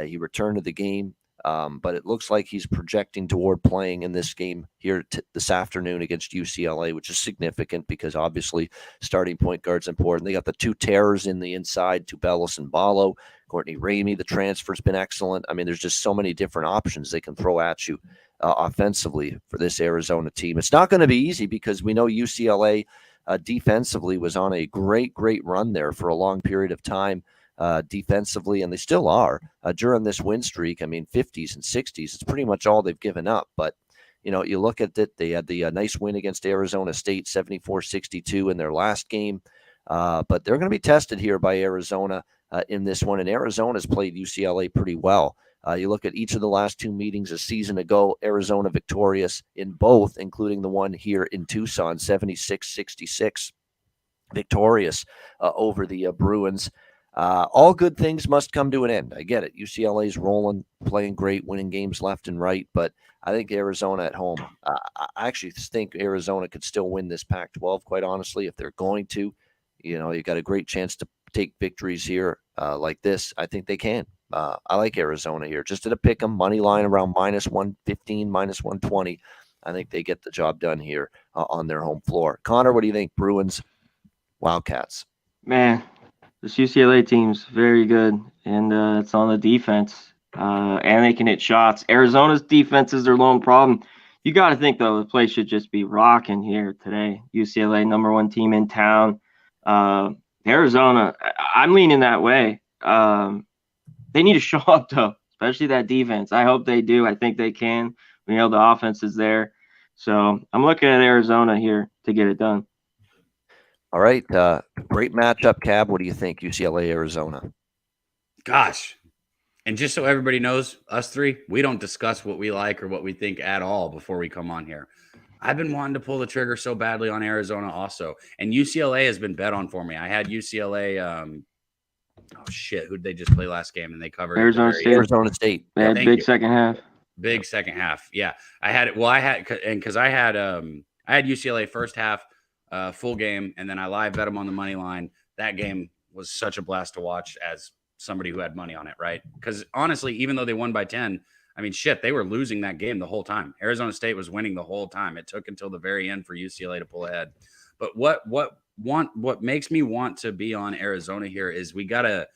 He returned to the game. But it looks like he's projecting toward playing in this game here this afternoon against UCLA, which is significant because obviously starting point guard's important. They got the 2 terrors in the inside, Tubelis and Ballo. Courtney Ramey, the transfer's been excellent. I mean, there's just so many different options they can throw at you offensively for this Arizona team. It's not going to be easy because we know UCLA defensively was on a great run there for a long period of time. Defensively, and they still are during this win streak. I mean, 50s and 60s, it's pretty much all they've given up. But, you look at it, they had the nice win against Arizona State, 74-62 in their last game. But they're going to be tested here by Arizona in this one. And Arizona's played UCLA pretty well. You look at each of the last 2 meetings a season ago, Arizona victorious in both, including the one here in Tucson, 76-66, victorious over the Bruins. All good things must come to an end. I get it. UCLA's rolling, playing great, winning games left and right. But I think Arizona at home, I actually think Arizona could still win this Pac-12, quite honestly, if they're going to. You got a great chance to take victories here like this. I think they can. I like Arizona here. Just at a pick 'em, money line around -115, -120. I think they get the job done here on their home floor. Conor, what do you think? Bruins, Wildcats. Man, this UCLA team's very good, and it's on the defense, and they can hit shots. Arizona's defense is their lone problem. You got to think, though, the place should just be rocking here today. UCLA, number 1 team in town. Arizona, I'm leaning that way. They need to show up, though, especially that defense. I hope they do. I think they can. The offense is there. So I'm looking at Arizona here to get it done. All right. Great matchup, Cab. What do you think, UCLA, Arizona? Gosh. And just so everybody knows, us 3, we don't discuss what we like or what we think at all before we come on here. I've been wanting to pull the trigger so badly on Arizona also. And UCLA has been bet on for me. I had UCLA who'd they just play last game and they covered Arizona State. Arizona State. They had big second half. Big second half. Yeah. I had UCLA first half full game, and then I live bet them on the money line. That game was such a blast to watch as somebody who had money on it, right? Because honestly, even though they won by 10, I mean, they were losing that game the whole time. Arizona State was winning the whole time. It took until the very end for UCLA to pull ahead. But what makes me want to be on Arizona here is we've got a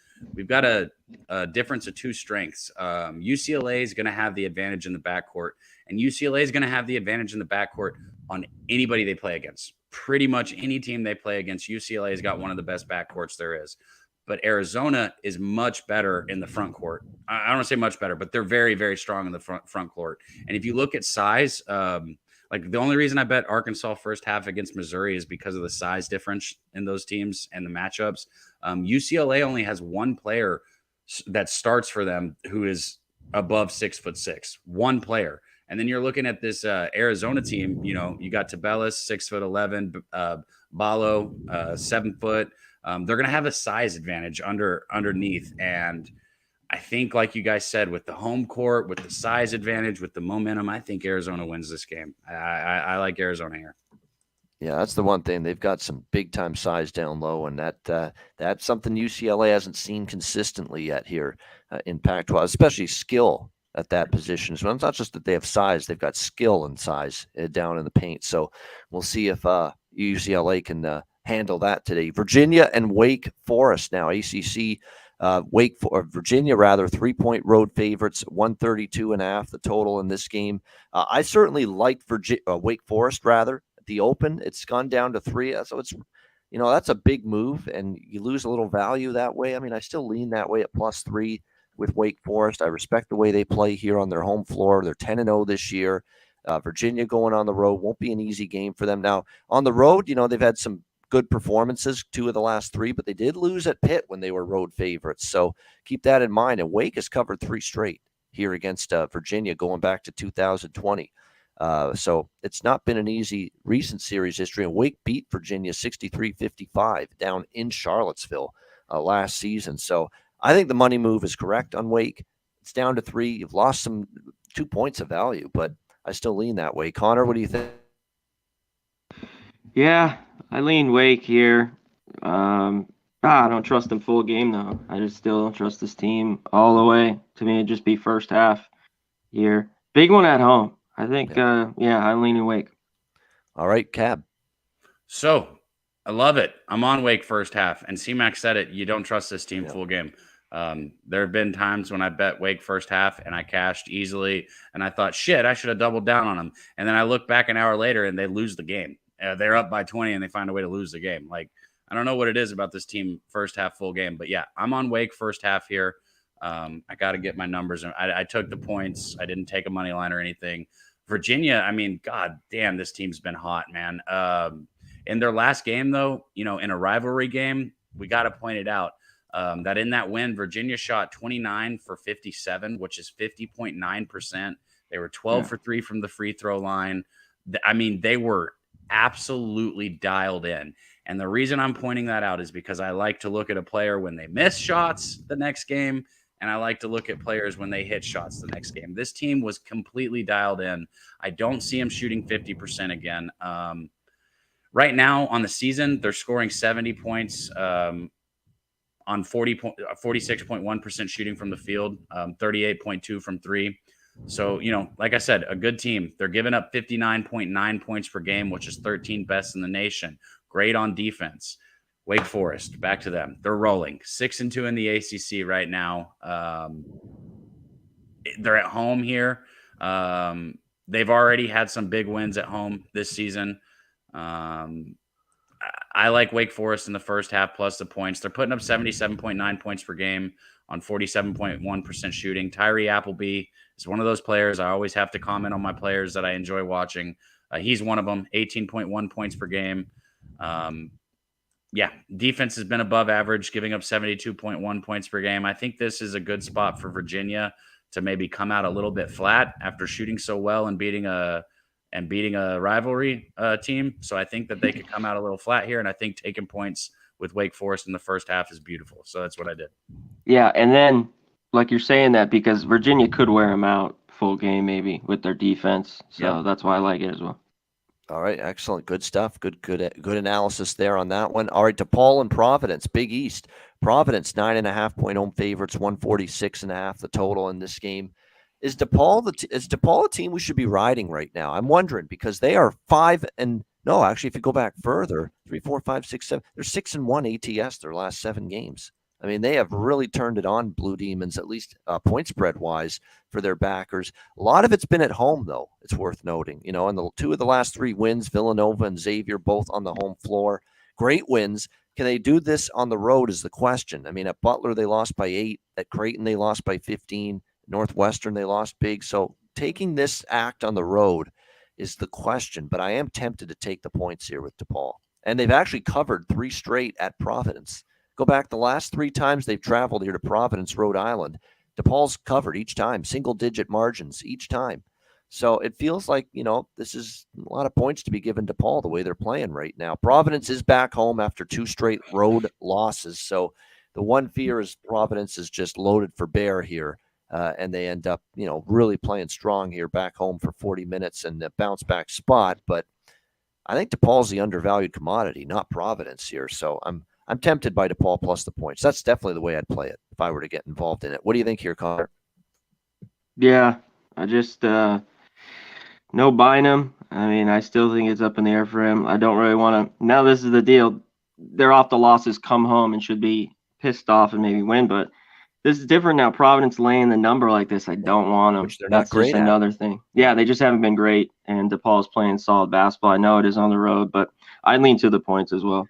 difference of 2 strengths. UCLA is going to have the advantage in the backcourt, and UCLA is going to have the advantage in the backcourt on anybody they play against. Pretty much any team they play against, UCLA has got one of the best backcourts there is. But Arizona is much better in the front court. I don't want to say much better, but they're very, very strong in the front court. And if you look at size, like the only reason I bet Arkansas first half against Missouri is because of the size difference in those teams and the matchups. UCLA only has 1 player that starts for them who is above 6'6", one player. And then you're looking at this Arizona team. You know, you got Tabellus, 6'11", Ballo, 7 foot. They're going to have a size advantage underneath. And I think, like you guys said, with the home court, with the size advantage, with the momentum, I think Arizona wins this game. I like Arizona here. Yeah, that's the one thing. They've got some big-time size down low, and that's something UCLA hasn't seen consistently yet here in Pac-12, especially skill at that position. So it's not just that they have size; they've got skill and size down in the paint. So we'll see if UCLA can handle that today. Virginia and Wake Forest now, ACC. Virginia, 3-point road favorites, 132.5 the total in this game. I certainly liked Wake Forest the open. It's gone down to 3, so it's, that's a big move, and you lose a little value that way. I mean, I still lean that way at +3 with Wake Forest. I respect the way they play here on their home floor. They're 10-0 this year. Virginia going on the road won't be an easy game for them. Now on the road, they've had some good performances, 2 of the last 3, but they did lose at Pitt when they were road favorites. So keep that in mind. And Wake has covered 3 straight here against Virginia going back to 2020. So it's not been an easy recent series history. And Wake beat Virginia 63-55 down in Charlottesville last season. So I think the money move is correct on Wake. It's down to 3. You've lost 2 points of value, but I still lean that way. Connor, what do you think? Yeah, I lean Wake here. I don't trust them full game, though. I just still don't trust this team all the way. To me, it'd just be first half here. Big one at home. I think, I'm leaning Wake. All right, Cab. So, I love it. I'm on Wake first half. And C-Mac said it. You don't trust this team full game. There have been times when I bet Wake first half and I cashed easily. And I thought, shit, I should have doubled down on them. And then I look back an hour later and they lose the game. They're up by 20 and they find a way to lose the game. Like, I don't know what it is about this team first half full game. But, yeah, I'm on Wake first half here. I got to get my numbers. I took the points. I didn't take a money line or anything. Virginia, I mean, god damn, this team's been hot, man. In their last game, though, in a rivalry game, we got to point it out that in that win, Virginia shot 29 for 57, which is 50.9%. They were 12 for 3 from the free throw line. I mean, they were absolutely dialed in. And the reason I'm pointing that out is because I like to look at a player when they miss shots the next game, and I like to look at players when they hit shots the next game. This team was completely dialed in. I don't see them shooting 50% again. Right now on the season, they're scoring 70 points on 46.1% shooting from the field, 38.2 from 3. So, like I said, a good team. They're giving up 59.9 points per game, which is 13th best in the nation. Great on defense. Wake Forest, back to them. They're rolling 6-2 in the ACC right now. They're at home here. They've already had some big wins at home this season. I like Wake Forest in the first half plus the points. They're putting up 77.9 points per game on 47.1% shooting. Tyree Appleby is one of those players. I always have to comment on my players that I enjoy watching. He's one of them, 18.1 points per game. Defense has been above average, giving up 72.1 points per game. I think this is a good spot for Virginia to maybe come out a little bit flat after shooting so well and beating a rivalry team. So I think that they could come out a little flat here, and I think taking points with Wake Forest in the first half is beautiful. So that's what I did. Yeah, and then, like you're saying that because Virginia could wear them out full game maybe with their defense. So That's why I like it as well. All right, excellent. Good stuff. Good analysis there on that one. All right, DePaul and Providence, Big East. Providence, 9.5-point home favorites, 146.5 the total in this game. Is DePaul a team we should be riding right now? I'm wondering because they are 5 and no, actually, if you go back further, 3, 4, 5, 6, 7, they're 6-1 ATS their last 7 games. I mean, they have really turned it on, Blue Demons, at least point spread wise for their backers. A lot of it's been at home, though. It's worth noting, and the 2 of the last 3 wins, Villanova and Xavier, both on the home floor. Great wins. Can they do this on the road is the question. I mean, at Butler, they lost by 8. At Creighton, they lost by 15. Northwestern, they lost big. So taking this act on the road is the question. But I am tempted to take the points here with DePaul. And they've actually covered 3 straight at Providence, Go back the last 3 times they've traveled here to Providence, Rhode Island. DePaul's covered each time, single-digit margins each time. So it feels like, this is a lot of points to be given to DePaul the way they're playing right now. Providence is back home after 2 straight road losses. So the one fear is Providence is just loaded for bear here. And they end up, really playing strong here back home for 40 minutes and a bounce back spot. But I think DePaul's the undervalued commodity, not Providence here. So I'm tempted by DePaul plus the points. That's definitely the way I'd play it if I were to get involved in it. What do you think here, Conor? Yeah, I just no Bynum. I mean, I still think it's up in the air for him. I don't really want to. Now this is the deal. They're off the losses, come home and should be pissed off and maybe win. But this is different now. Providence laying the number like this, I don't want them. Which they're not great just at. another thing. Yeah, they just haven't been great. And DePaul's playing solid basketball. I know it is on the road, but I lean to the points as well.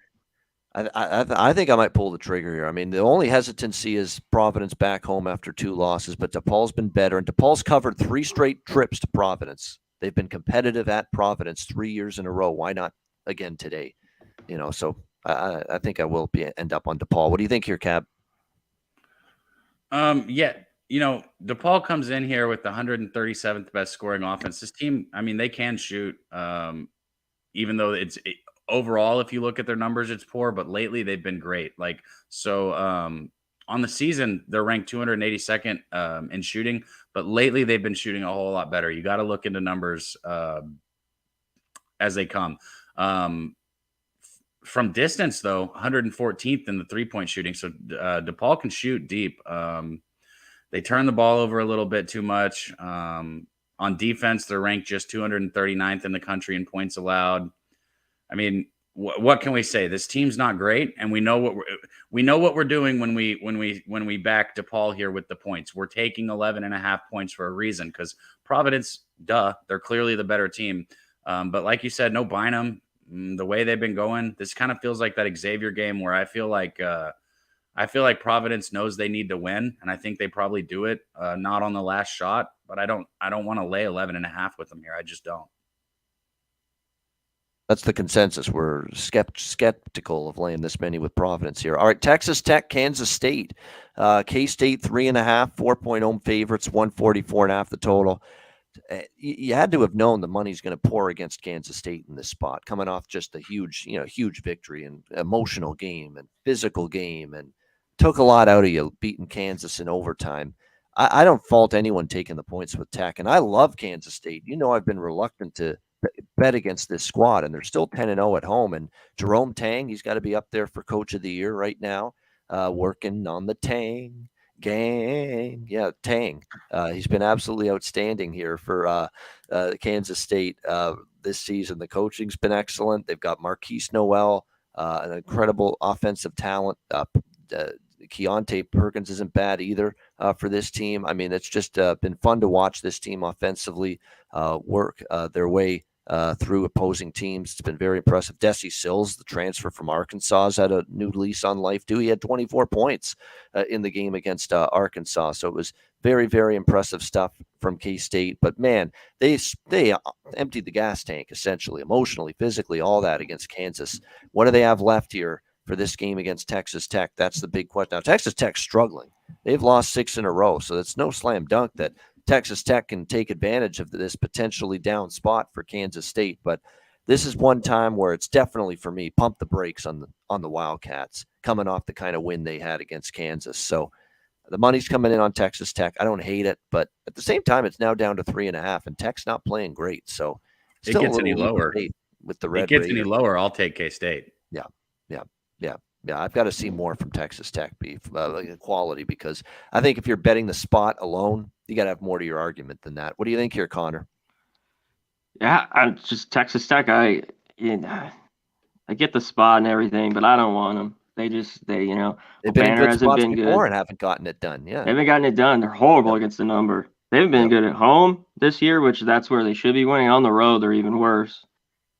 I think I might pull the trigger here. I mean, the only hesitancy is Providence back home after 2 losses, but DePaul's been better. And DePaul's covered 3 straight trips to Providence. They've been competitive at Providence 3 years in a row. Why not again today? So I think I will end up on DePaul. What do you think here, Cab? Yeah, DePaul comes in here with the 137th best scoring offense. This team, I mean, they can shoot, even though overall, if you look at their numbers, it's poor, but lately they've been great. On the season, they're ranked 282nd in shooting, but lately they've been shooting a whole lot better. You got to look into numbers as they come. From distance, though, 114th in the 3-point shooting. So DePaul can shoot deep. They turn the ball over a little bit too much. On defense, they're ranked just 239th in the country in points allowed. I mean, what can we say? This team's not great, and we know what we're doing when we back DePaul here with the points. We're taking 11.5 points for a reason because Providence, they're clearly the better team. But like you said, no Bynum. The way they've been going, this kind of feels like that Xavier game where I feel like Providence knows they need to win, and I think they probably do it. Not on the last shot, but I don't want to lay 11.5 with them here. I just don't. That's the consensus. We're skeptical of laying this many with Providence here. All right, Texas Tech, Kansas State. K-State 3.5, 4-point home favorites, 144.5 the total. You had to have known the money's going to pour against Kansas State in this spot, coming off just a huge victory and emotional game and physical game, and took a lot out of you beating Kansas in overtime. I don't fault anyone taking the points with Tech, and I love Kansas State. I've been reluctant to bet against this squad, and they're still 10-0 at home. And Jerome Tang, he's got to be up there for Coach of the Year right now, working on the Tang gang. Yeah, Tang. He's been absolutely outstanding here for Kansas State this season. The coaching's been excellent. They've got Marquise Noel, an incredible offensive talent. Keontae Perkins isn't bad either for this team. I mean, it's just been fun to watch this team offensively work their way through opposing teams. It's been very impressive. Desi Sills, the transfer from Arkansas, has had a new lease on life too. He had 24 points in the game against Arkansas. So it was very, very impressive stuff from K-State. But man, they emptied the gas tank essentially, emotionally, physically, all that against Kansas. What do they have left here for this game against Texas Tech? That's the big question. Now, Texas Tech's struggling. They've lost 6 in a row, so it's no slam dunk that Texas Tech can take advantage of this potentially down spot for Kansas State. But this is one time where it's definitely, for me, pump the brakes on the Wildcats coming off the kind of win they had against Kansas. So the money's coming in on Texas Tech. I don't hate it, but at the same time, it's now down to 3.5, and Tech's not playing great. So it gets any lower with the Red It gets Raiders. any lower, I'll take K-State. Yeah, I've got to see more from Texas Tech quality, because I think if you're betting the spot alone, you got to have more to your argument than that. What do you think here, Conor? Yeah, I'm just Texas Tech. I get the spot and everything, but I don't want them. They've been in good spots before and haven't gotten it done. Yeah, they haven't gotten it done. They're horrible against the number. They haven't been good at home this year, which that's where they should be winning. On the road, they're even worse,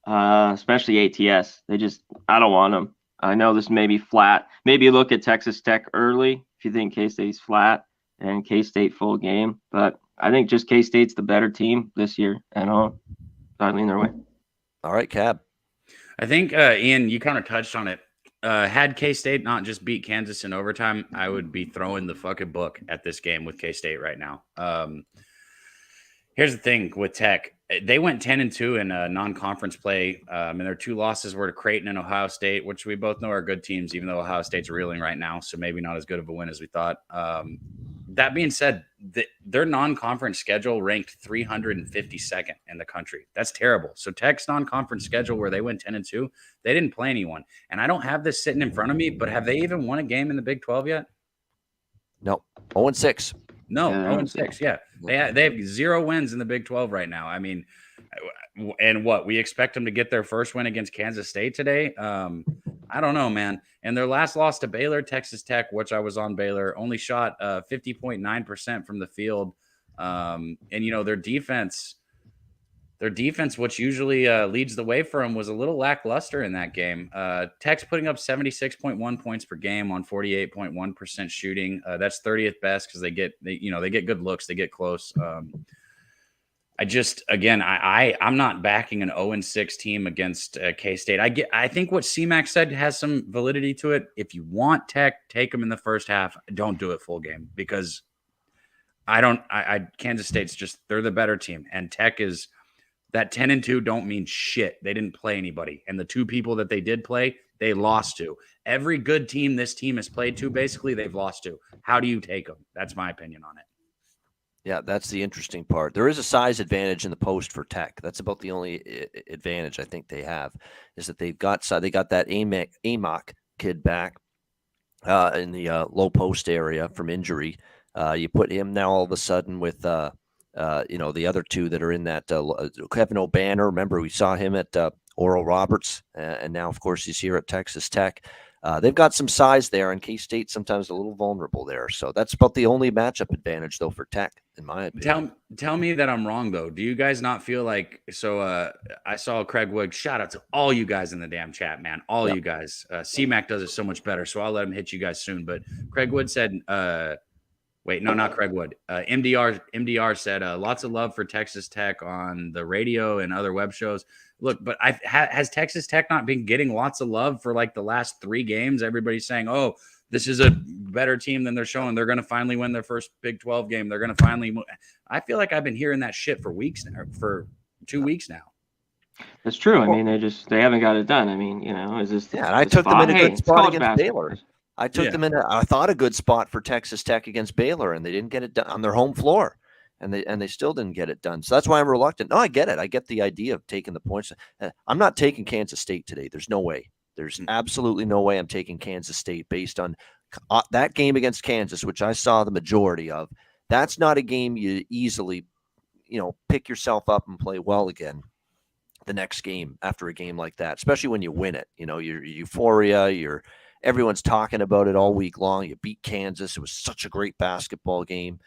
especially ATS. I don't want them. I know this may be flat. Maybe you look at Texas Tech early if you think K-State's flat and K-State full game. But I think just K-State's the better team this year at home. So I lean their way. All right, Cab. I think, Ian, you kind of touched on it. Had K-State not just beat Kansas in overtime, I would be throwing the fucking book at this game with K-State right now. Here's the thing with Tech. They went 10-2 in non-conference play, and their 2 losses were to Creighton and Ohio State, which we both know are good teams, even though Ohio State's reeling right now, so maybe not as good of a win as we thought. That being said, their non-conference schedule ranked 352nd in the country. That's terrible. So Tech's non-conference schedule, where they went 10-2, they didn't play anyone. And I don't have this sitting in front of me, but have they even won a game in the Big 12 yet? No, 0-6. No, 0-6. Yeah, they have 0 wins in the Big 12 right now. I mean, and what, we expect them to get their first win against Kansas State today? I don't know, man. And their last loss to Baylor, Texas Tech, which I was on Baylor, only shot 50.9% from the field. And their defense, which usually leads the way for them, was a little lackluster in that game. Tech's putting up 76.1 points per game on 48.1% shooting. That's 30th best because they get good looks, they get close. I'm not backing an 0-6 team against K-State. I think what C-Mac said has some validity to it. If you want Tech, take them in the first half. Don't do it full game, because Kansas State's just, they're the better team, and Tech is. That 10-2 don't mean shit. They didn't play anybody. And the 2 people that they did play, they lost to. Every good team this team has played to, basically, they've lost to. How do you take them? That's my opinion on it. Yeah, that's the interesting part. There is a size advantage in the post for Tech. That's about the only advantage I think they have, is that they got that Amok kid back in the low post area from injury. You put him now all of a sudden with the other 2 that are in that Kevin O'Banner. Remember, we saw him at Oral Roberts, and now, of course, he's here at Texas Tech. They've got some size there, and K-State sometimes a little vulnerable there. So that's about the only matchup advantage, though, for Tech, in my opinion. Tell me that I'm wrong, though. Do you guys not feel like – so I saw Craig Wood. Shout out to all you guys in the damn chat, man. All you guys. C-Mac does it so much better, so I'll let him hit you guys soon. But Craig Wood said wait, no, not Craig Wood. MDR said lots of love for Texas Tech on the radio and other web shows. Look, but has Texas Tech not been getting lots of love for like the last 3 games? Everybody's saying, oh, this is a better team than they're showing. They're going to finally win their first Big 12 game. They're going to finally – I feel like I've been hearing that shit for weeks now, for 2 weeks now. That's true. I mean, they haven't got it done. I mean, is this – Yeah, and I took them in a good spot against Baylor. I took them in I thought a good spot for Texas Tech against Baylor, and they didn't get it done on their home floor, and they still didn't get it done. So that's why I'm reluctant. No, I get it. I get the idea of taking the points. I'm not taking Kansas State today. There's no way. There's absolutely no way I'm taking Kansas State based on that game against Kansas, which I saw the majority of. That's not a game you easily, pick yourself up and play well again the next game after a game like that, especially when you win it. Your euphoria, everyone's talking about it all week long. You beat Kansas. It was such a great basketball game.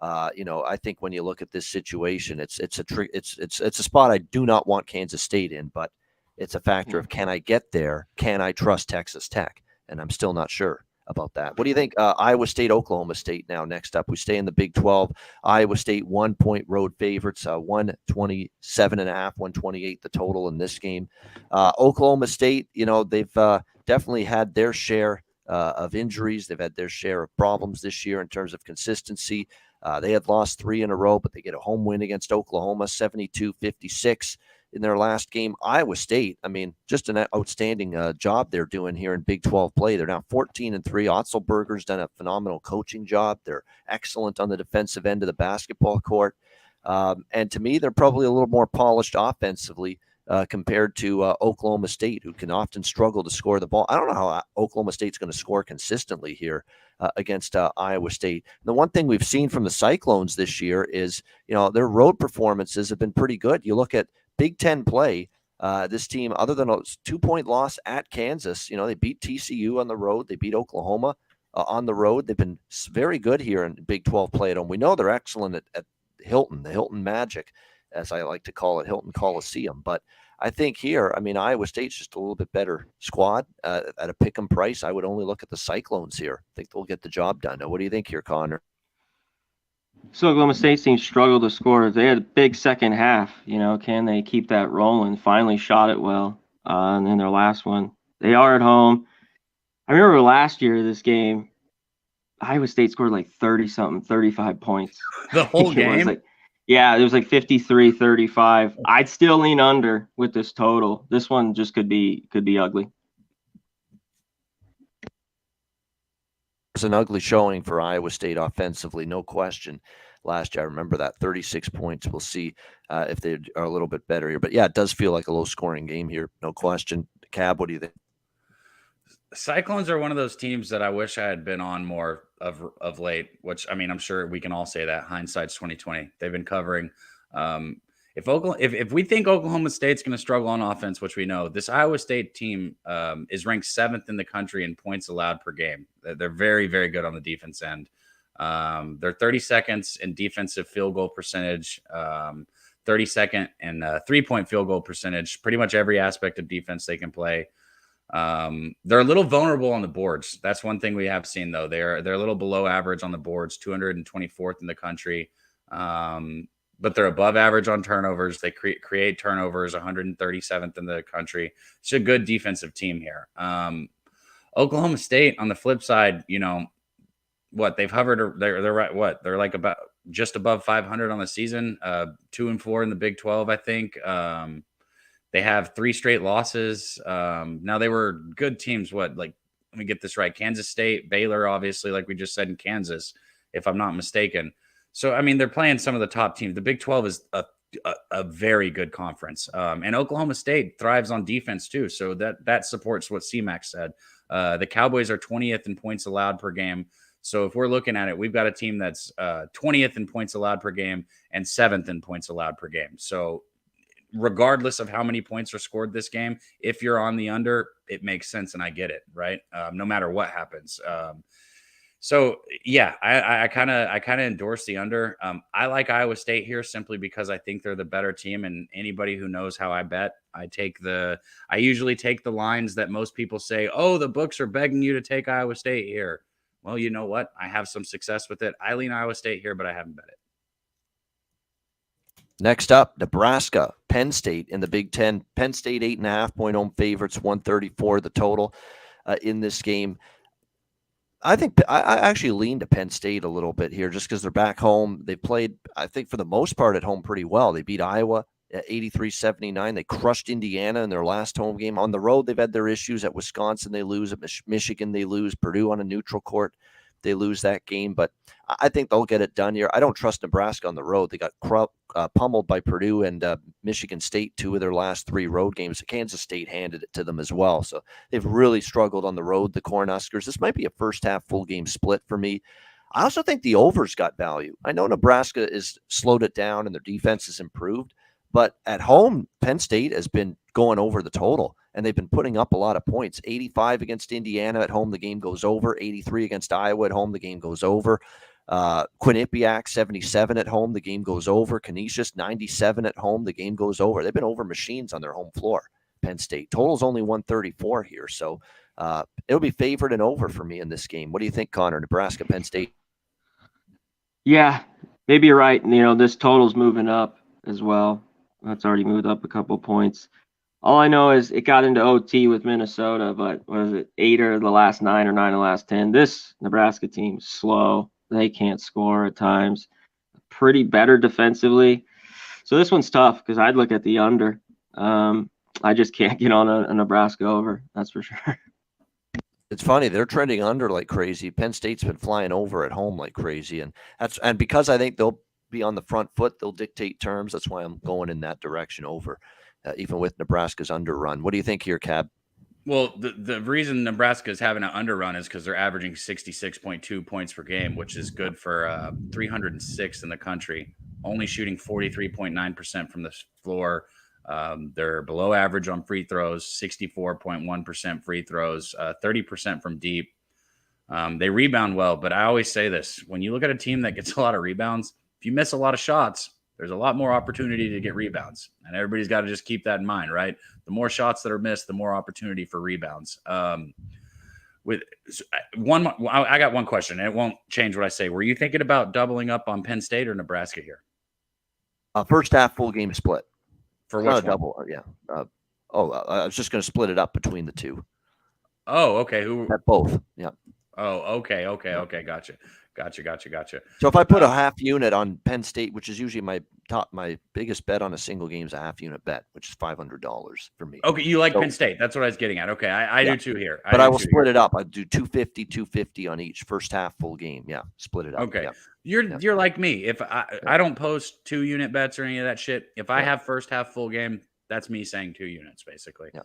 I think when you look at this situation, it's a spot I do not want Kansas State in, but it's a factor of, can I get there? Can I trust Texas Tech? And I'm still not sure about that. What do you think? Iowa State, Oklahoma State now next up. We stay in the Big 12. Iowa State 1-point road favorites, 127.5, 128 the total in this game. Oklahoma State, they've definitely had their share of injuries. They've had their share of problems this year in terms of consistency. They had lost 3 in a row, but they get a home win against Oklahoma, 72-56 in their last game. Iowa State, just an outstanding job they're doing here in Big 12 play. They're now 14-3. Otzelberger's done a phenomenal coaching job. They're excellent on the defensive end of the basketball court. And to me, they're probably a little more polished offensively compared to Oklahoma State, who can often struggle to score the ball. I don't know how Oklahoma State's going to score consistently here against Iowa State. And the one thing we've seen from the Cyclones this year is, their road performances have been pretty good. You look at Big Ten play, this team, other than a 2-point loss at Kansas, they beat TCU on the road. They beat Oklahoma on the road. They've been very good here in Big 12 play at home. We know they're excellent at Hilton, the Hilton Magic, as I like to call it, Hilton Coliseum. But I think here, Iowa State's just a little bit better squad at a pick-em price. I would only look at the Cyclones here. I think they'll get the job done. Now, what do you think here, Conor? So Oklahoma State team struggled to score. They had a big second half. Can they keep that rolling? Finally shot it well. And then their last one, they are at home. I remember last year this game, Iowa State scored like 30-something, 35 points. The whole It game? was like, yeah, it was like 53-35. I'd still lean under with this total. This one just could be ugly. It's an ugly showing for Iowa State offensively, no question. Last year, I remember that 36 points. We'll see if they are a little bit better here. But yeah, it does feel like a low-scoring game here, no question. Cab, what do you think? Cyclones are one of those teams that I wish I had been on more of late, which, I mean, I'm sure we can all say that hindsight's 2020. They've been covering. If we think Oklahoma State's going to struggle on offense, which we know, this Iowa State team is ranked 7th in the country in points allowed per game. They're very, very good on the defense end. They're 32nd in defensive field goal percentage, 32nd in 3-point field goal percentage. Pretty much every aspect of defense they can play. They're a little vulnerable on the boards. That's one thing we have seen, though. They're a little below average on the boards, 224th in the country. But they're above average on turnovers. They create turnovers, 137th in the country. It's a good defensive team here. Oklahoma State, on the flip side, you know, what they've hovered, they're right. What they're like about just above 500 on the season, 2-4 in the Big 12, I think. They have 3 straight losses. Now they were good teams. Let me get this right. Kansas State, Baylor, obviously, like we just said, in Kansas, if I'm not mistaken. So, I mean, they're playing some of the top teams. The Big 12 is a very good conference. And Oklahoma State thrives on defense too. So that supports what C-Mac said. The Cowboys are 20th in points allowed per game. So if we're looking at it, we've got a team that's 20th in points allowed per game and 7th in points allowed per game. So regardless of how many points are scored this game, if you're on the under, it makes sense and I get it, right? No matter what happens. So yeah, I kind of endorse the under. I like Iowa State here simply because I think they're the better team, and anybody who knows how I bet, I usually take the lines that most people say, oh, the books are begging you to take Iowa State here. Well, you know what? I have some success with it. I lean Iowa State here, but I haven't bet it. Next up, Nebraska, Penn State in the Big Ten. Penn State 8.5-point home favorites, 134 the total in this game. I think I actually lean to Penn State a little bit here just because they're back home. They played, I think, for the most part at home pretty well. They beat Iowa at 83-79. They crushed Indiana in their last home game. On the road, they've had their issues. At Wisconsin, they lose. At Michigan, they lose. Purdue on a neutral court, they lose that game. But I think they'll get it done here. I don't trust Nebraska on the road. They got pummeled by Purdue and Michigan State, 2 of their last 3 road games. Kansas State handed it to them as well. So they've really struggled on the road, the Cornhuskers. This might be a first-half full-game split for me. I also think the over's got value. I know Nebraska has slowed it down and their defense has improved, but at home, Penn State has been going over the total, and they've been putting up a lot of points. 85 against Indiana at home, the game goes over. 83 against Iowa at home, the game goes over. Quinnipiac, 77 at home, the game goes over. Canisius, 97 at home, the game goes over. They've been over machines on their home floor, Penn State. Total's only 134 here, so it'll be favored and over for me in this game. What do you think, Conor? Nebraska, Penn State? Yeah, maybe you're right. You know, this total's moving up as well. That's already moved up a couple points. All I know is it got into OT with Minnesota, but what is it, 8 of the last 9 or 9 of the last 10? This Nebraska team's slow. They can't score at times. Pretty better defensively. So this one's tough because I'd look at the under. I just can't get on a Nebraska over. That's for sure. It's funny, they're trending under like crazy. Penn State's been flying over at home like crazy, and because I think they'll be on the front foot, they'll dictate terms. That's why I'm going in that direction over, even with Nebraska's underrun. What do you think here, Cab? Well, the reason Nebraska is having an underrun is because they're averaging 66.2 points per game, which is good for 306th in the country, only shooting 43.9% from the floor. They're below average on free throws, 64.1% free throws, 30% from deep. They rebound well, but I always say this. When you look at a team that gets a lot of rebounds, if you miss a lot of shots, there's a lot more opportunity to get rebounds. And everybody's got to just keep that in mind, right? The more shots that are missed, the more opportunity for rebounds. I got one question, and it won't change what I say. Were you thinking about doubling up on Penn State or Nebraska here? First half full game split. For what? Double, yeah. I was just going to split it up between the two. Oh, okay. Who? At both. Yeah. Oh, okay. Gotcha. So if I put a half unit on Penn State, which is usually my biggest bet on a single game is a half unit bet, which is $500 for me. Okay, you like So- Penn State. That's what I was getting at. Okay, I Yeah. do too here. But I will split it up. I do 250 on each first half full game. Yeah, split it up. Okay. Yeah. You're like me. If I don't post 2 unit bets or any of that shit. If I have first half full game, that's me saying 2 units basically. Yeah.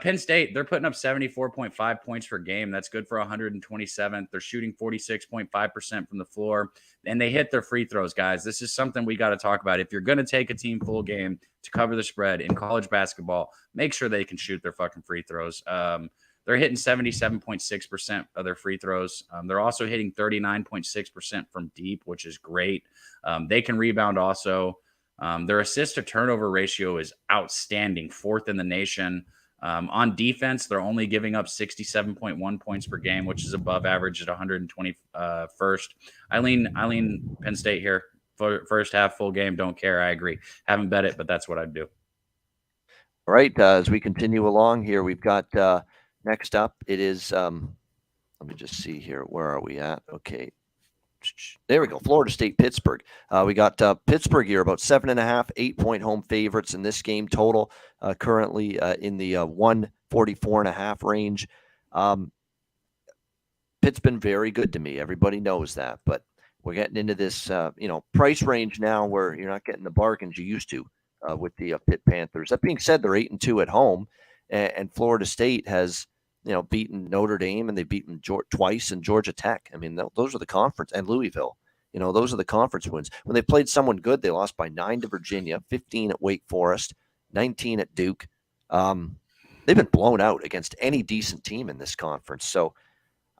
Penn State, they're putting up 74.5 points per game. That's good for 127th. They're shooting 46.5% from the floor, and they hit their free throws, guys. This is something we got to talk about. If you're going to take a team full game to cover the spread in college basketball, make sure they can shoot their fucking free throws. They're hitting 77.6% of their free throws. They're also hitting 39.6% from deep, which is great. They can rebound also. Their assist to turnover ratio is outstanding, 4th in the nation. On defense, they're only giving up 67.1 points per game, which is above average at 121st. I lean Penn State here. First half full game, don't care. I agree. Haven't bet it, but that's what I'd do. All right. As we continue along here, we've got next up. It is. Let me just see here. Where are we at? Okay. There we go. Florida State, Pittsburgh. We got Pittsburgh here, about 7.5, 8-point home favorites in this game total, currently in the 144.5 range. Pitt's been very good to me. Everybody knows that, but we're getting into this, price range now where you're not getting the bargains you used to with the Pitt Panthers. That being said, they're 8-2 at home, and Florida State has beaten Notre Dame, and they've beaten twice in Georgia Tech. I mean, those are the conference, and Louisville. Those are the conference wins. When they played someone good, they lost by 9 to Virginia, 15 at Wake Forest, 19 at Duke. They've been blown out against any decent team in this conference. So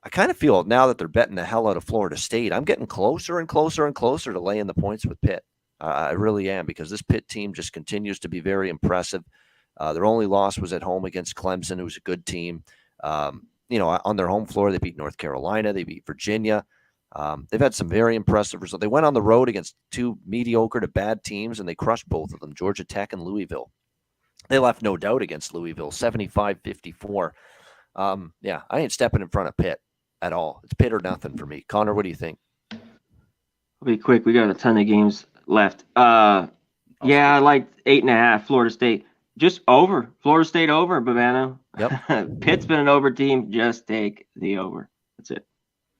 I kind of feel now that they're betting the hell out of Florida State, I'm getting closer and closer and closer to laying the points with Pitt. I really am, because this Pitt team just continues to be very impressive. Their only loss was at home against Clemson, who's a good team. On their home floor, they beat North Carolina, they beat Virginia. They've had some very impressive results. They went on the road against 2 mediocre to bad teams, and they crushed both of them, Georgia Tech and Louisville. They left no doubt against Louisville, 75-54. I ain't stepping in front of Pitt at all. It's Pitt or nothing for me. Connor, what do you think? I'll be quick. We got a ton of games left. I like 8.5, Florida State. Just over. Florida State over, Bavano. Yep. Pitt's been an over team. Just take the over. That's it.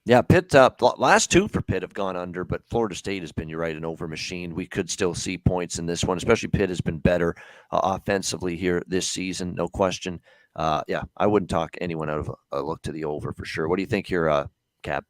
Yeah, Pitt, last 2 for Pitt have gone under, but Florida State has been, you're right, an over machine. We could still see points in this one, especially Pitt has been better offensively here this season, no question. I wouldn't talk anyone out of a look to the over for sure. What do you think here, Cap?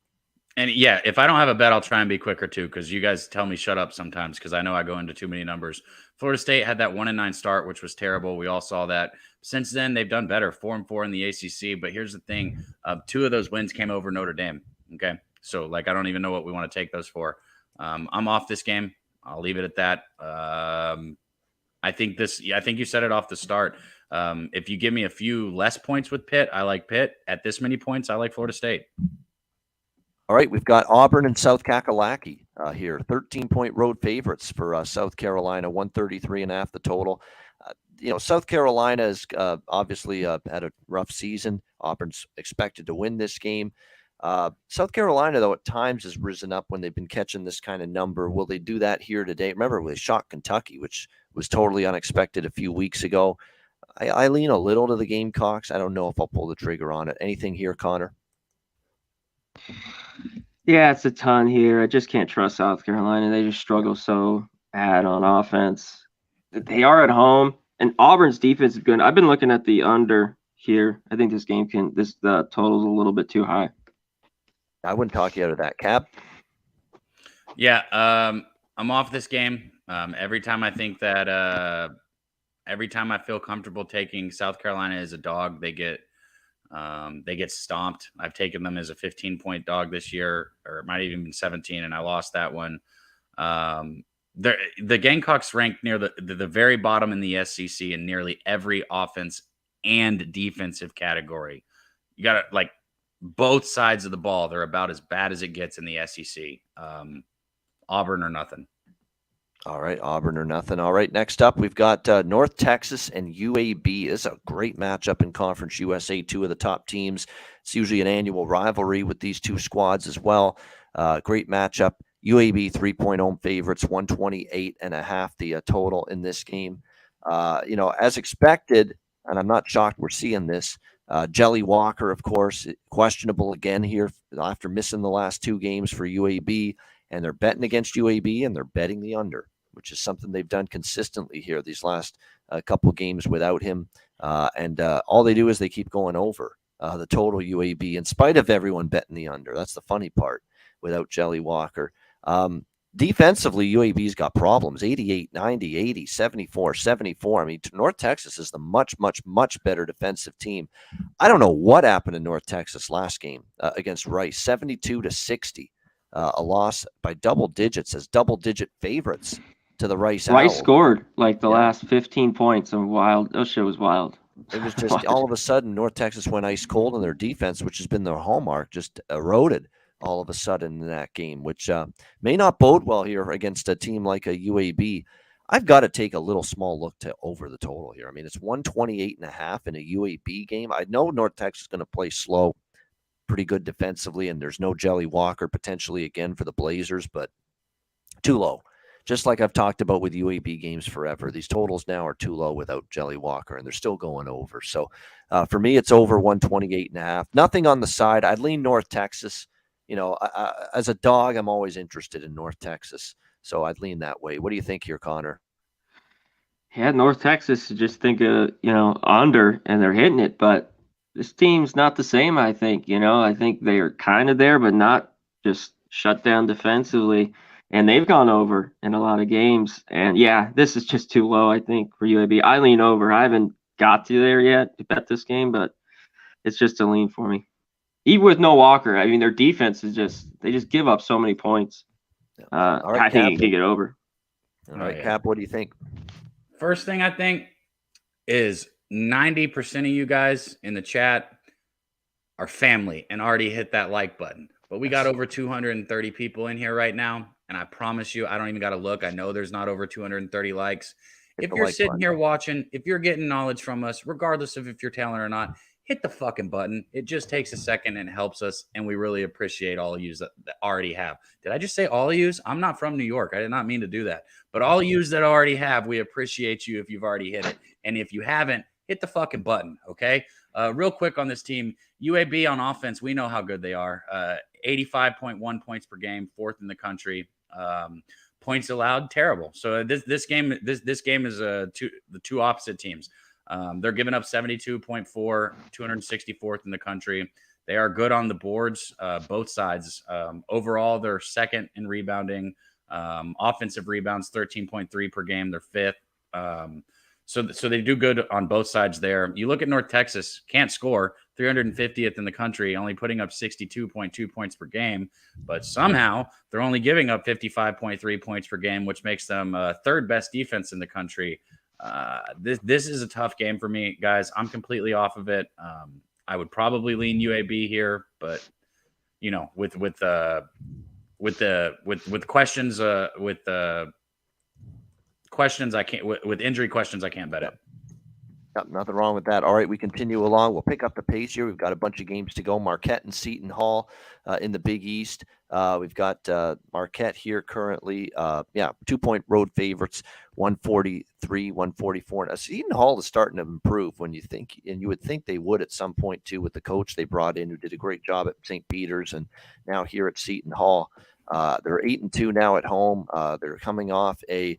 And yeah, if I don't have a bet, I'll try and be quicker too, because you guys tell me shut up sometimes because I know I go into too many numbers. Florida State had that 1-9 start, which was terrible. We all saw that. Since then, they've done better, 4-4 in the ACC. But here's the thing: 2 of those wins came over Notre Dame. Okay, so I don't even know what we want to take those for. I'm off this game. I'll leave it at that. I think you said it off the start. If you give me a few less points with Pitt, I like Pitt. At this many points, I like Florida State. All right, we've got Auburn and South Kakalaki here. 13-point road favorites for South Carolina, 133.5 the total. South Carolina is obviously had a rough season. Auburn's expected to win this game. South Carolina, though, at times has risen up when they've been catching this kind of number. Will they do that here today? Remember, they shocked Kentucky, which was totally unexpected a few weeks ago. I lean a little to the Gamecocks. I don't know if I'll pull the trigger on it. Anything here, Connor? Yeah, it's a ton here. I just can't trust South Carolina. They just struggle so bad on offense. They are at home, and Auburn's defense is good. I've been looking at the under here. I think the total's a little bit too high. I wouldn't talk you out of that, Cap. Yeah, I'm off this game. Every time I feel comfortable taking South Carolina as a dog, they get stomped. I've taken them as a 15-point dog this year, or it might even been 17, and I lost that one. The Gamecocks ranked near the very bottom in the SEC in nearly every offense and defensive category. You got to both sides of the ball. They're about as bad as it gets in the SEC. Auburn or nothing. All right, Auburn or nothing. All right, next up, we've got North Texas and UAB. This is a great matchup in Conference USA, two of the top teams. It's usually an annual rivalry with these two squads as well. Great matchup. UAB 3-point home favorites, 128.5 the total in this game. As expected, and I'm not shocked we're seeing this, Jelly Walker, of course, questionable again here after missing the last two games for UAB, and they're betting against UAB and they're betting the under, which is something they've done consistently here these last couple games without him. And all they do is they keep going over the total UAB in spite of everyone betting the under. That's the funny part without Jelly Walker. Defensively, UAB's got problems. 88, 90, 80, 74, 74. I mean, North Texas is the much, much, much better defensive team. I don't know what happened in North Texas last game against Rice, 72-60. A loss by double digits as double-digit favorites to the Rice Rice Owls. scored like the last 15 points. And wild. That shit was wild. It was just all of a sudden North Texas went ice cold, and their defense, which has been their hallmark, just eroded all of a sudden in that game, which may not bode well here against a team like a UAB. I've got to take a little small look to over the total here. I mean, it's 128.5 in a UAB game. I know North Texas is going to play slow, pretty good defensively, and there's no Jelly Walker potentially again for the Blazers, but too low. Just like I've talked about with UAB games forever, these totals now are too low without Jelly Walker, and they're still going over. So for me, it's over 128.5. Nothing on the side. I'd lean North Texas. As a dog, I'm always interested in North Texas, so I'd lean that way. What do you think here, Connor? Yeah, North Texas, just think under, and they're hitting it, but this team's not the same, I think. I think they are kind of there, but not just shut down defensively. And they've gone over in a lot of games. And yeah, this is just too low, I think, for UAB. I lean over. I haven't got to there yet to bet this game, but it's just a lean for me. Even with no Walker, I mean, their defense is they just give up so many points. All right, I think you can get over. All right, Cap, what do you think? First thing I think is 90% of you guys in the chat are family and already hit that like button. But we got over 230 people in here right now. And I promise you, I don't even got to look. I know there's not over 230 likes. If you're sitting here watching, if you're getting knowledge from us, regardless of if you're telling or not, hit the fucking button. It just takes a second and helps us. And we really appreciate all of you that already have. Did I just say all of you? I'm not from New York. I did not mean to do that. But all of you that already have, we appreciate you if you've already hit it. And if you haven't, hit the fucking button, okay? Real quick on this team, UAB on offense, we know how good they are. 85.1 points per game, fourth in the country. Points allowed, terrible. So this game is the two opposite teams. They're giving up 72.4, 264th in the country. They are good on the boards, both sides. Overall, they're second in rebounding. Offensive rebounds, 13.3 per game. They're fifth. So they do good on both sides there. You look at North Texas, can't score, 350th in the country, only putting up 62.2 points per game. But somehow they're only giving up 55.3 points per game, which makes them third best defense in the country. This is a tough game for me, guys. I'm completely off of it. I would probably lean UAB here, but with questions, questions I can't with injury questions I can't bet it. Nothing wrong with that. All right, we continue along. We'll pick up the pace here. We've got a bunch of games to go. Marquette and Seton Hall in the Big East. We've got Marquette here currently. 2-point road favorites, 143, 144. Now, Seton Hall is starting to improve when you would think they would at some point too with the coach they brought in who did a great job at St. Peter's and now here at Seton Hall. They're 8-2 now at home. They're coming off a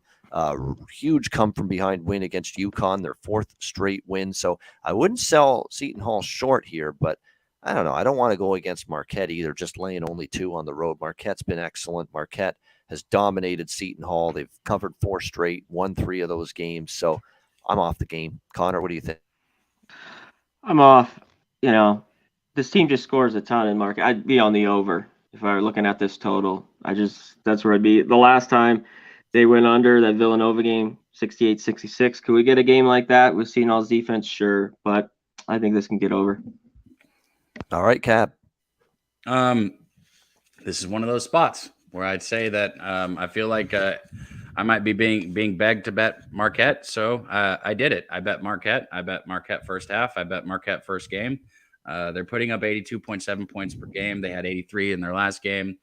huge come from behind win against UConn, their fourth straight win. So I wouldn't sell Seton Hall short here, but I don't know. I don't want to go against Marquette either, just laying only 2 on the road. Marquette's been excellent. Marquette has dominated Seton Hall. They've covered 4 straight, won 3 of those games. So I'm off the game. Connor, what do you think? I'm off. This team just scores a ton in Marquette. I'd be on the over if I were looking at this total. That's where I'd be. The last time they went under that Villanova game, 68-66. Could we get a game like that with Seton Hall's defense? Sure, but I think this can get over. All right, Cap. This is one of those spots where I'd say that I feel like I might be being begged to bet Marquette, so I did it. I bet Marquette. I bet Marquette first half. I bet Marquette first game. They're putting up 82.7 points per game. They had 83 in their last game.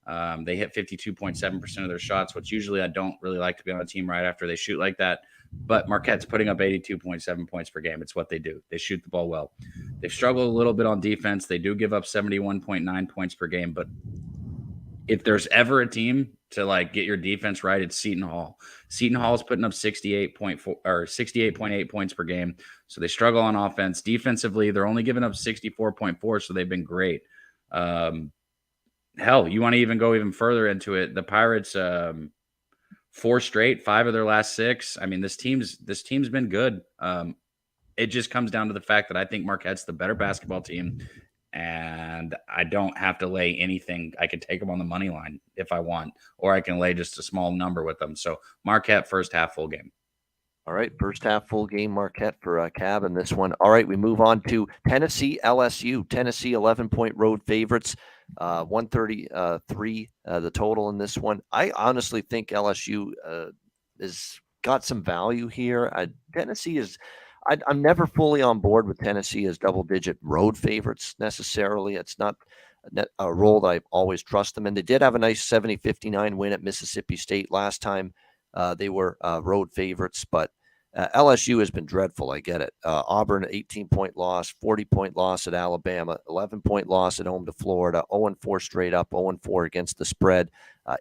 They hit 52.7% of their shots, which usually I don't really like to be on a team right after they shoot like that. But Marquette's putting up 82.7 points per game. It's what they do. They shoot the ball well. They've struggled a little bit on defense. They do give up 71.9 points per game. But if there's ever a team to like get your defense right, it's Seton Hall. Seton Hall is putting up 68.4 or 68.8 points per game. So they struggle on offense. Defensively, they're only giving up 64.4. So they've been great. Hell, you want to even go even further into it. The Pirates, 4 straight, 5 of their last 6. I mean, this team's been good. It just comes down to the fact that I think Marquette's the better basketball team, and I don't have to lay anything. I could take them on the money line if I want, or I can lay just a small number with them. So Marquette first half full game. All right, first half full game Marquette for Cab in this one. All right, we move on to Tennessee LSU. Tennessee 11-point road favorites, 133 the total in this one. I honestly think LSU has got some value here. Tennessee is. I'm never fully on board with Tennessee as double-digit road favorites necessarily. It's not a role that I always trust them in. They did have a nice 70-59 win at Mississippi State last time. They were road favorites, but LSU has been dreadful. I get it. Auburn, 18-point loss, 40-point loss at Alabama, 11-point loss at home to Florida, 0-4 straight up, 0-4 against the spread.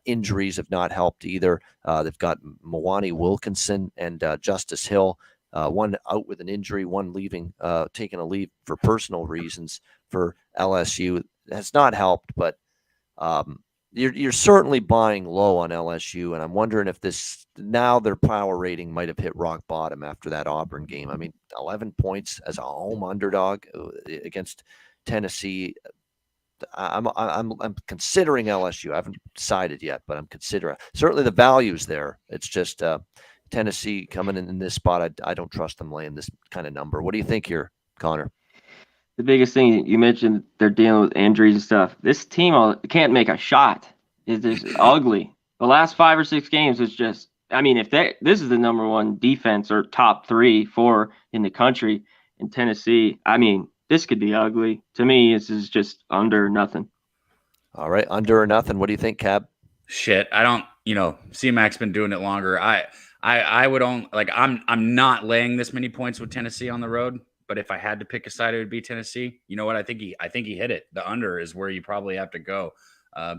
Injuries have not helped either. They've got Mwani Wilkinson and Justice Hill. One out with an injury, one leaving, taking a leave for personal reasons for LSU. Has not helped, but you're certainly buying low on LSU, and I'm wondering if now their power rating might have hit rock bottom after that Auburn game. I mean, 11 points as a home underdog against Tennessee. I'm considering LSU. I haven't decided yet, but I'm considering. Certainly the value's there. It's just Tennessee coming in this spot. I don't trust them laying this kind of number. What do you think here, Connor? The biggest thing you mentioned, they're dealing with injuries and stuff. This team can't make a shot. It's just ugly. The last 5 or 6 games is just. I mean, this is the number 1 defense or top 3, 4 in the country in Tennessee. I mean, this could be ugly. To me, this is just under nothing. All right, under or nothing. What do you think, Cab? Shit, I don't. C-Mac's been doing it longer. I would own I'm not laying this many points with Tennessee on the road, but if I had to pick a side, it would be Tennessee. You know what? I think he hit it. The under is where you probably have to go.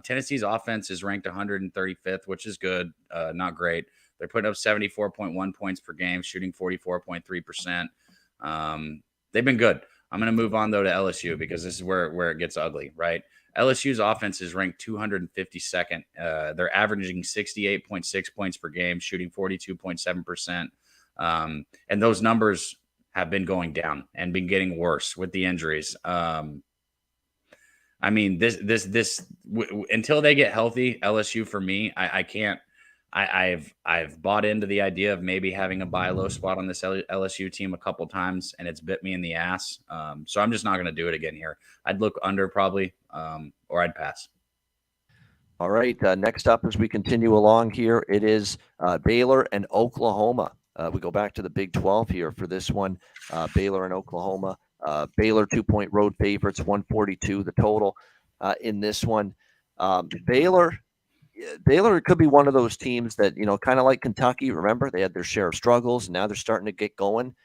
Tennessee's offense is ranked 135th, which is good, not great. They're putting up 74.1 points per game, shooting 44.3%. They've been good. I'm going to move on though to LSU because this is where it gets ugly, right? LSU's offense is ranked 252nd. They're averaging 68.6 points per game, shooting 42.7%. And those numbers have been going down and been getting worse with the injuries. I mean, until they get healthy, LSU for me, I can't. I've bought into the idea of maybe having a buy low spot on this LSU team a couple times, and it's bit me in the ass. So I'm just not going to do it again here. I'd look under probably, or I'd pass. All right. Next up, as we continue along here, it is Baylor and Oklahoma. We go back to the Big 12 here for this one. Baylor and Oklahoma. Baylor 2-point road favorites, 142 the total in this one. Baylor could be one of those teams that, kind of like Kentucky. Remember, they had their share of struggles, and now they're starting to get going.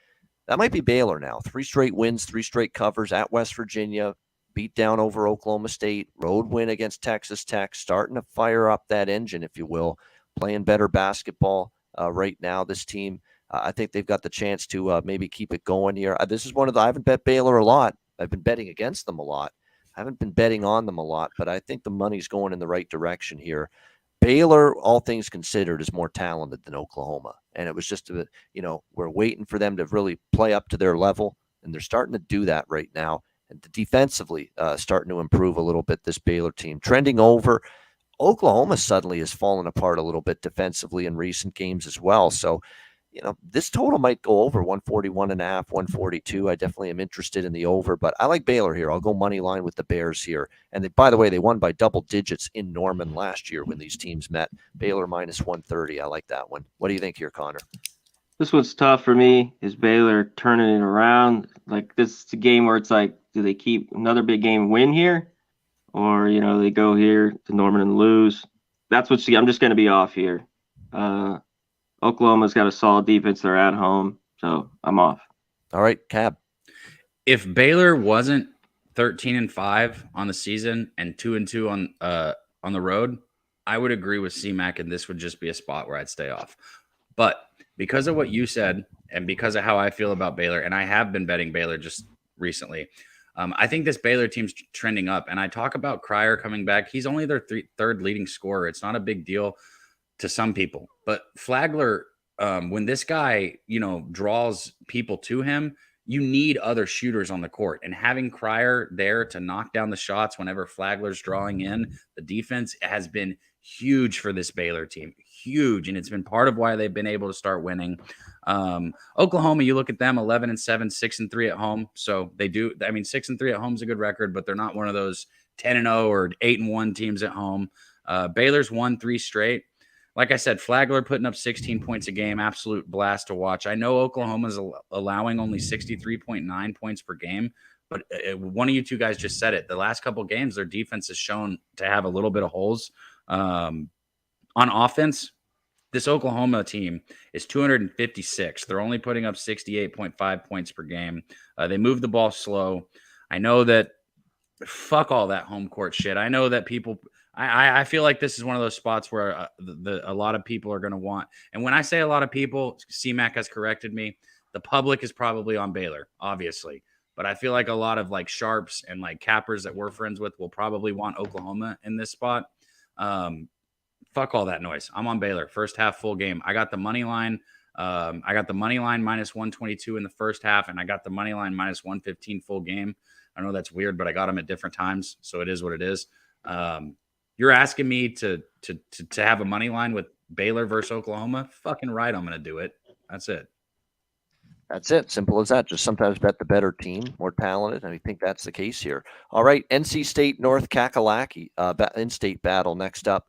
That might be Baylor now. 3 straight wins, 3 straight covers at West Virginia, beat down over Oklahoma State, road win against Texas Tech, starting to fire up that engine, if you will, playing better basketball right now, this team. I think they've got the chance to maybe keep it going here. This is I haven't bet Baylor a lot. I've been betting against them a lot. I haven't been betting on them a lot, but I think the money's going in the right direction here. Baylor, all things considered, is more talented than Oklahoma. And it was just, we're waiting for them to really play up to their level, and they're starting to do that right now. And defensively, starting to improve a little bit, this Baylor team. Trending over, Oklahoma suddenly has fallen apart a little bit defensively in recent games as well. So, this total might go over 141.5, 142. I definitely am interested in the over, but I like Baylor here. I'll go money line with the Bears here. And by the way, they won by double digits in Norman last year when these teams met. Baylor minus 130. I like that one. What do you think here, Connor? This one's tough for me. Is Baylor turning it around? Like, this is a game where it's like, do they keep another big game win here? Or, they go here to Norman and lose? I'm just going to be off here. Oklahoma's got a solid defense. They're at home, so I'm off. All right, Cab. If Baylor wasn't 13-5 on the season and 2-2 on the road, I would agree with C-Mac, and this would just be a spot where I'd stay off. But because of what you said and because of how I feel about Baylor, and I have been betting Baylor just recently, I think this Baylor team's trending up. And I talk about Cryer coming back. He's only their third leading scorer. It's not a big deal to some people. But Flagler, when this guy, draws people to him, you need other shooters on the court. And having Cryer there to knock down the shots whenever Flagler's drawing in, the defense has been huge for this Baylor team. Huge. And it's been part of why they've been able to start winning. Oklahoma, you look at them, 11-7, 6-3 at home. So they do. 6-3 at home is a good record, but they're not one of those 10-0 or 8-1 teams at home. Baylor's won 3 straight. Like I said, Flagler putting up 16 points a game, absolute blast to watch. I know Oklahoma's allowing only 63.9 points per game, but one of you two guys just said it. The last couple of games, their defense has shown to have a little bit of holes. On offense, this Oklahoma team is 256. They're only putting up 68.5 points per game. They move the ball slow. I know that fuck all that home court shit. I know that people – I feel like this is one of those spots where a lot of people are going to want. And when I say a lot of people, C-Mac has corrected me. The public is probably on Baylor, obviously. But I feel like a lot of like sharps and like cappers that we're friends with will probably want Oklahoma in this spot. Fuck all that noise. I'm on Baylor. First half full game. I got the money line. I got the money line minus 122 in the first half, and I got the money line minus 115 full game. I know that's weird, but I got them at different times, so it is what it is. You're asking me to have a money line with Baylor versus Oklahoma? Fucking right, I'm going to do it. That's it. That's it. Simple as that. Just sometimes bet the better team, more talented, and I think that's the case here. All right, NC State, North Kakalaki, in-state battle next up.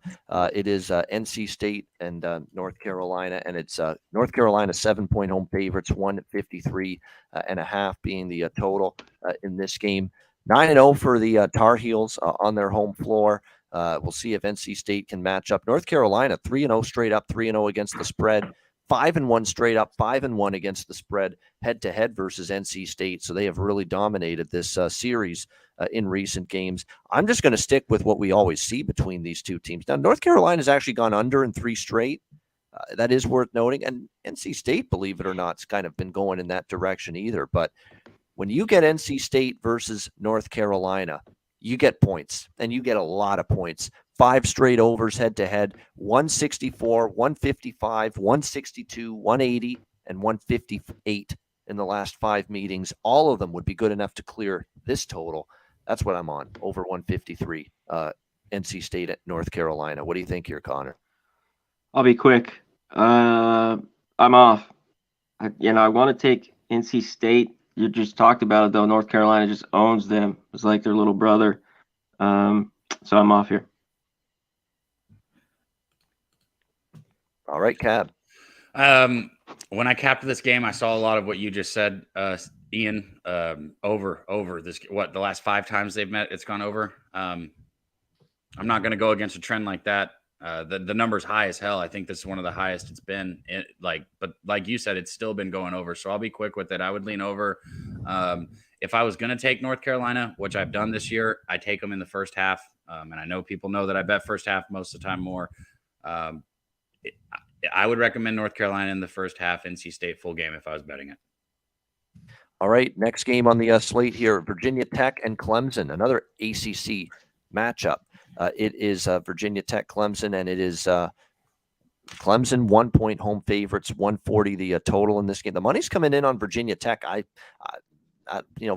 It is NC State and North Carolina, and it's North Carolina 7-point home favorites, 153.5 being the total in this game. 9-0 for the Tar Heels on their home floor. We'll see if NC State can match up. North Carolina 3-0 straight up, 3-0 against the spread. 5-1 straight up, 5-1 against the spread head-to-head versus NC State. So they have really dominated this series in recent games. I'm just going to stick with what we always see between these two teams. Now, North Carolina has actually gone under in 3 straight. That is worth noting. And NC State, believe it or not, has kind of been going in that direction either. But when you get NC State versus North Carolina, you get points, and you get a lot of points. 5 straight overs head-to-head, 164, 155, 162, 180, and 158 in the last 5 meetings. All of them would be good enough to clear this total. That's what I'm on, over 153, NC State at North Carolina. What do you think here, Connor? I'll be quick. I'm off. I want to take NC State. You just talked about it, though. North Carolina just owns them. It's like their little brother. So I'm off here. All right, Cab. When I capped this game, I saw a lot of what you just said, Ian. Over this. The last 5 times they've met, it's gone over. I'm not going to go against a trend like that. The number's high as hell. I think this is one of the highest it's been. But like you said, it's still been going over. So I'll be quick with it. I would lean over. If I was going to take North Carolina, which I've done this year, I take them in the first half. And I know people know that I bet first half most of the time more. I would recommend North Carolina in the first half, NC State full game if I was betting it. All right, next game on the slate here, Virginia Tech and Clemson, another ACC matchup. It is Virginia Tech, Clemson, and it is Clemson 1-point home favorites, 140 the total in this game. The money's coming in on Virginia Tech.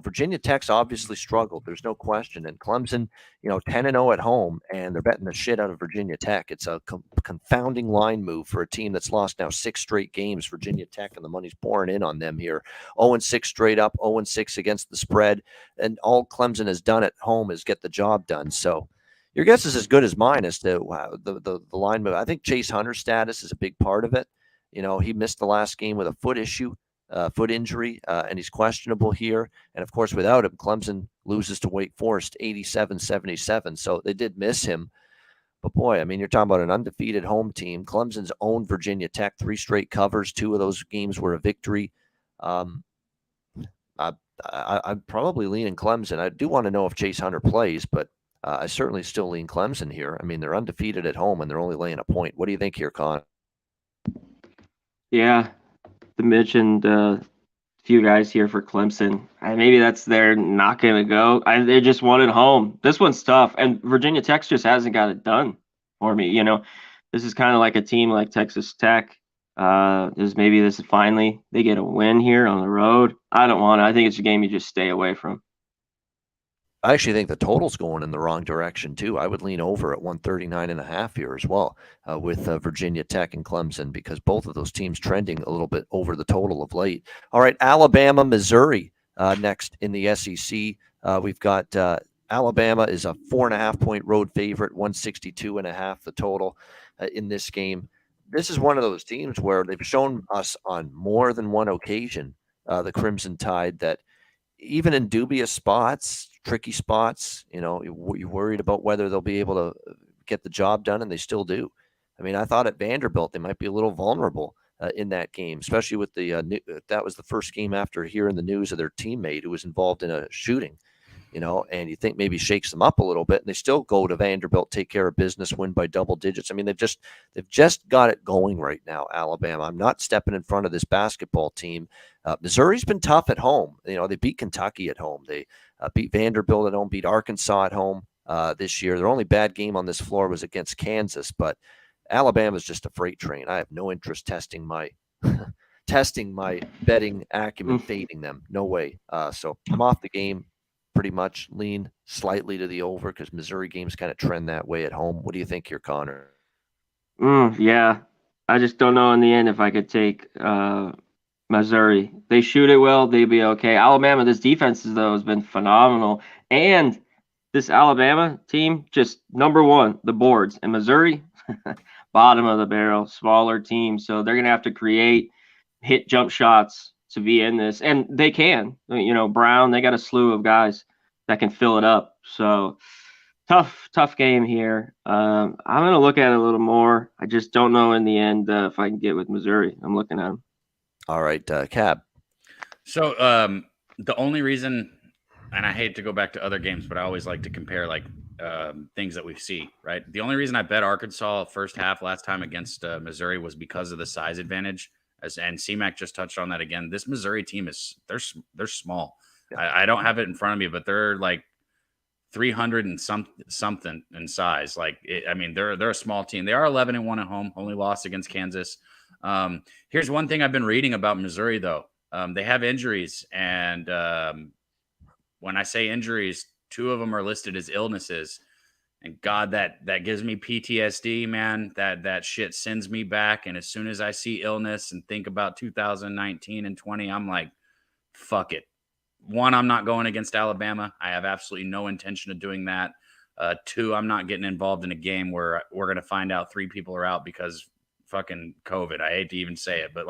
Virginia Tech's obviously struggled. There's no question. And Clemson, 10-0 at home, and they're betting the shit out of Virginia Tech. It's a confounding line move for a team that's lost now 6 straight games. Virginia Tech, and the money's pouring in on them here. 0-6 straight up, 0-6 against the spread, and all Clemson has done at home is get the job done. So your guess is as good as mine as to the line move. I think Chase Hunter's status is a big part of it. He missed the last game with a foot issue. Foot injury, and he's questionable here. And of course, without him, Clemson loses to Wake Forest 87-77. So they did miss him. But boy, I mean, you're talking about an undefeated home team. Clemson's owned Virginia Tech 3 straight covers. 2 of those games were a victory. I'm probably leaning Clemson. I do want to know if Chase Hunter plays, but I certainly still lean Clemson here. I mean, they're undefeated at home, and they're only laying a point. What do you think here, Con? Yeah. To mention a few guys here for Clemson. Maybe that's they're not going to go. They just won at home. This one's tough, and Virginia Tech just hasn't got it done for me. This is kind of like a team like Texas Tech. This is finally they get a win here on the road. I don't want it. I think it's a game you just stay away from. I actually think the total's going in the wrong direction, too. I would lean over at 139.5 here as well with Virginia Tech and Clemson, because both of those teams trending a little bit over the total of late. All right, Alabama, Missouri next in the SEC. We've got Alabama is a 4.5-point road favorite, 162.5 the total in this game. This is one of those teams where they've shown us on more than one occasion, the Crimson Tide, that even in dubious spots, tricky spots, you're worried about whether they'll be able to get the job done, and they still do. I mean, I thought at Vanderbilt they might be a little vulnerable in that game, especially with that was the first game after hearing the news of their teammate who was involved in a shooting, and you think maybe shakes them up a little bit, and they still go to Vanderbilt, take care of business, win by double digits. I mean, they've just got it going right now, Alabama. I'm not stepping in front of this basketball team. Missouri's been tough at home. They beat Kentucky at home. They beat Vanderbilt at home, beat Arkansas at home this year. Their only bad game on this floor was against Kansas, but Alabama's just a freight train. I have no interest testing my betting acumen, fading them. No way. So I'm off the game. Pretty much lean slightly to the over because Missouri games kind of trend that way at home. What do you think here, Conor? Yeah, I just don't know in the end if I could take Missouri. They shoot it well, they'd be okay. Alabama, this defense though has been phenomenal, and this Alabama team just number one the boards, and Missouri bottom of the barrel, smaller team, so they're gonna have to hit jump shots to be in this, and they can. Brown, they got a slew of guys that can fill it up. So tough game here. I'm going to look at it a little more. I just don't know in the end if I can get with Missouri. I'm looking at them. All right, Cab. So the only reason, and I hate to go back to other games, but I always like to compare things that we see, right? The only reason I bet Arkansas first half last time against Missouri was because of the size advantage. And CMAC just touched on that again. This Missouri team they're small. Yeah. I don't have it in front of me, but they're like 300 and something in size. They're a small team. They are 11-1 at home, only lost against Kansas. Here's one thing I've been reading about Missouri though. They have injuries, and when I say injuries, 2 of them are listed as illnesses. And God, that gives me PTSD, man. That shit sends me back. And as soon as I see illness and think about 2019 and 20, I'm like, fuck it. 1, I'm not going against Alabama. I have absolutely no intention of doing that. 2, I'm not getting involved in a game where we're going to find out 3 people are out because fucking COVID. I hate to even say it, but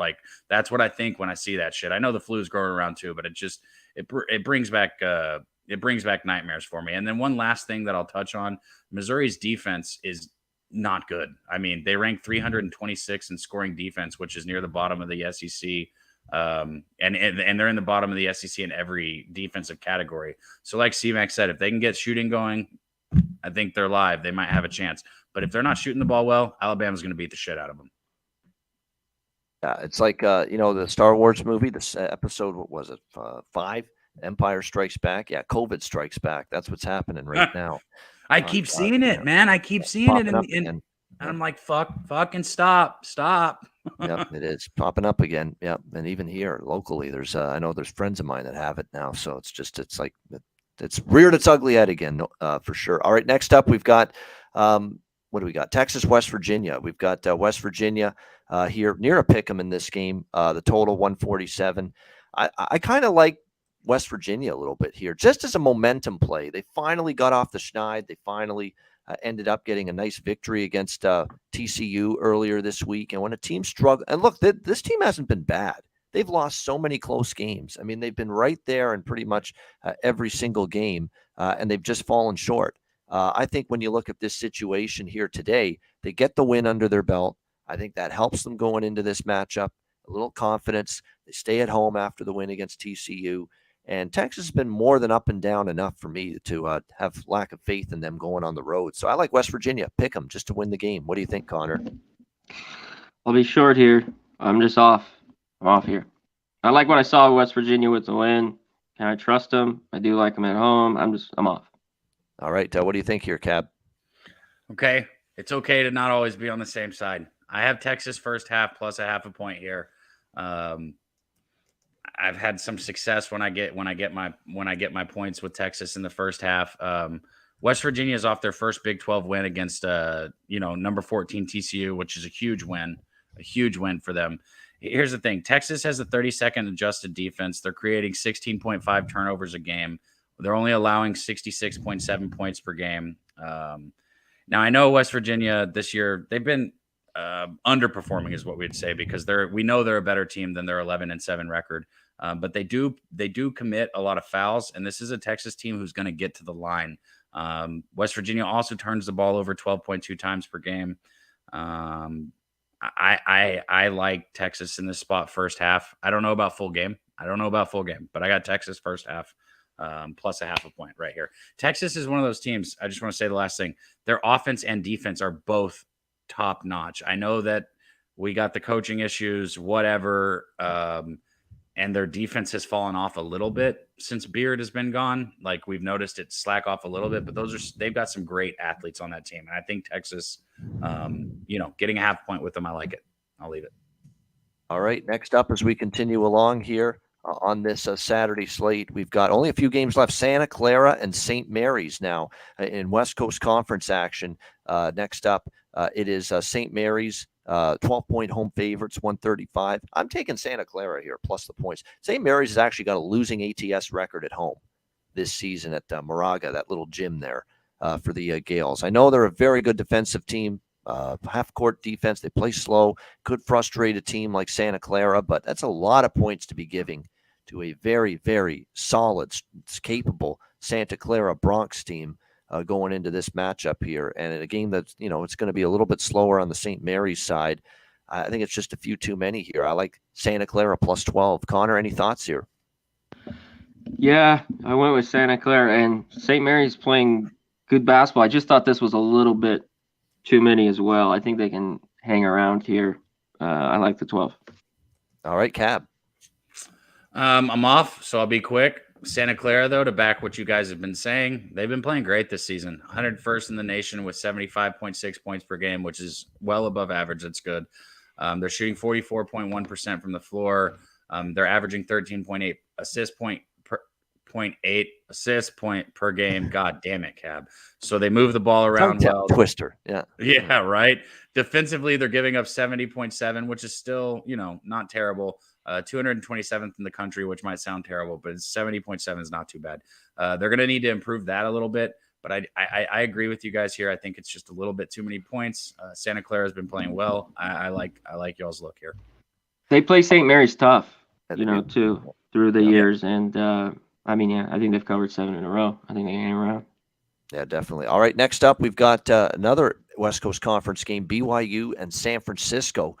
that's what I think when I see that shit. I know the flu is growing around too, but it brings back nightmares for me. And then one last thing that I'll touch on, Missouri's defense is not good. I mean, they rank 326 in scoring defense, which is near the bottom of the SEC. And they're in the bottom of the SEC in every defensive category. So like C-Mac said, if they can get shooting going, I think they're live. They might have a chance. But if they're not shooting the ball well, Alabama's going to beat the shit out of them. Yeah, it's like, the Star Wars movie, this episode, what was it, 5? Empire Strikes Back. Yeah, COVID strikes back. That's what's happening right now. I keep seeing it, man. I keep seeing it. And I'm like, fucking stop. Yep, it is popping up again. Yep, and even here locally, there's I know there's friends of mine that have it now. So it's like it's reared its ugly head again, for sure. All right, next up we've got what do we got? Texas, West Virginia. We've got West Virginia here near a pick 'em in this game. The total 147. I kind of like West Virginia a little bit here, just as a momentum play. They finally got off the schneid. They finally ended up getting a nice victory against TCU earlier this week. And when a team struggles, and look, this team hasn't been bad. They've lost so many close games. I mean, they've been right there in pretty much every single game, and they've just fallen short. I think when you look at this situation here today, they get the win under their belt. I think that helps them going into this matchup. A little confidence. They stay at home after the win against TCU. And Texas has been more than up and down enough for me to have lack of faith in them going on the road. So I like West Virginia. Pick them just to win the game. What do you think, Connor? I'll be short here. I'm just off. I'm off here. I like what I saw with West Virginia with the win. Can I trust them? I do like them at home. I'm off. All right. What do you think here, Cab? Okay. It's okay to not always be on the same side. I have Texas first half plus a half a point here. I've had some success when I get my points with Texas in the first half. West Virginia is off their first Big 12 win against number 14 TCU, which is a huge win for them. Here's the thing: Texas has the 32nd adjusted defense. They're creating 16.5 turnovers a game. They're only allowing 66.7 points per game. Now I know West Virginia this year they've been underperforming, is what we'd say, because we know they're a better team than their 11-7 record. But they do commit a lot of fouls, and this is a Texas team who's going to get to the line. West Virginia also turns the ball over 12.2 times per game. I like Texas in this spot first half. I don't know about full game, but I got Texas first half plus a half a point right here. Texas is one of those teams. I just want to say the last thing: their offense and defense are both top notch. I know that we got the coaching issues, whatever. And their defense has fallen off a little bit since Beard has been gone. Like, we've noticed it slack off a little bit, but they've got some great athletes on that team. And I think Texas, getting a half point with them, I like it. I'll leave it. All right. Next up, as we continue along here on this Saturday slate, we've got only a few games left. Santa Clara and St. Mary's now in West Coast Conference action. Next up, it is St. Mary's. 12-point home favorites, 135. I'm taking Santa Clara here, plus the points. St. Mary's has actually got a losing ATS record at home this season at Moraga, that little gym there for the Gales. I know they're a very good defensive team, half-court defense. They play slow, could frustrate a team like Santa Clara, but that's a lot of points to be giving to a very, very solid, capable Santa Clara Bronx team. Going into this matchup here, and in a game that's, it's going to be a little bit slower on the St. Mary's side. I think it's just a few too many here. I like Santa Clara plus 12. Connor, any thoughts here? Yeah, I went with Santa Clara, and St. Mary's playing good basketball. I just thought this was a little bit too many as well. I think they can hang around here. I like the 12. All right, Cab. I'm off, so I'll be quick. Santa Clara, though, to back what you guys have been saying, they've been playing great this season. 101st in the nation with 75.6 points per game, which is well above average. That's good. They're shooting 44.1% from the floor. They're averaging 13.8 assists per game. God damn it, Cab. So they move the ball around well. Twister. Yeah. Yeah, right. Defensively, they're giving up 70.7, which is still, not terrible. 227th in the country, which might sound terrible, but 70.7 is not too bad. They're going to need to improve that a little bit, but I agree with you guys here. I think it's just a little bit too many points. Santa Clara has been playing well. I like y'all's look here. They play St. Mary's tough, too, through the years, and I think they've covered 7 in a row. I think they hang around. Yeah, definitely. All right, next up, we've got another West Coast Conference game, BYU and San Francisco.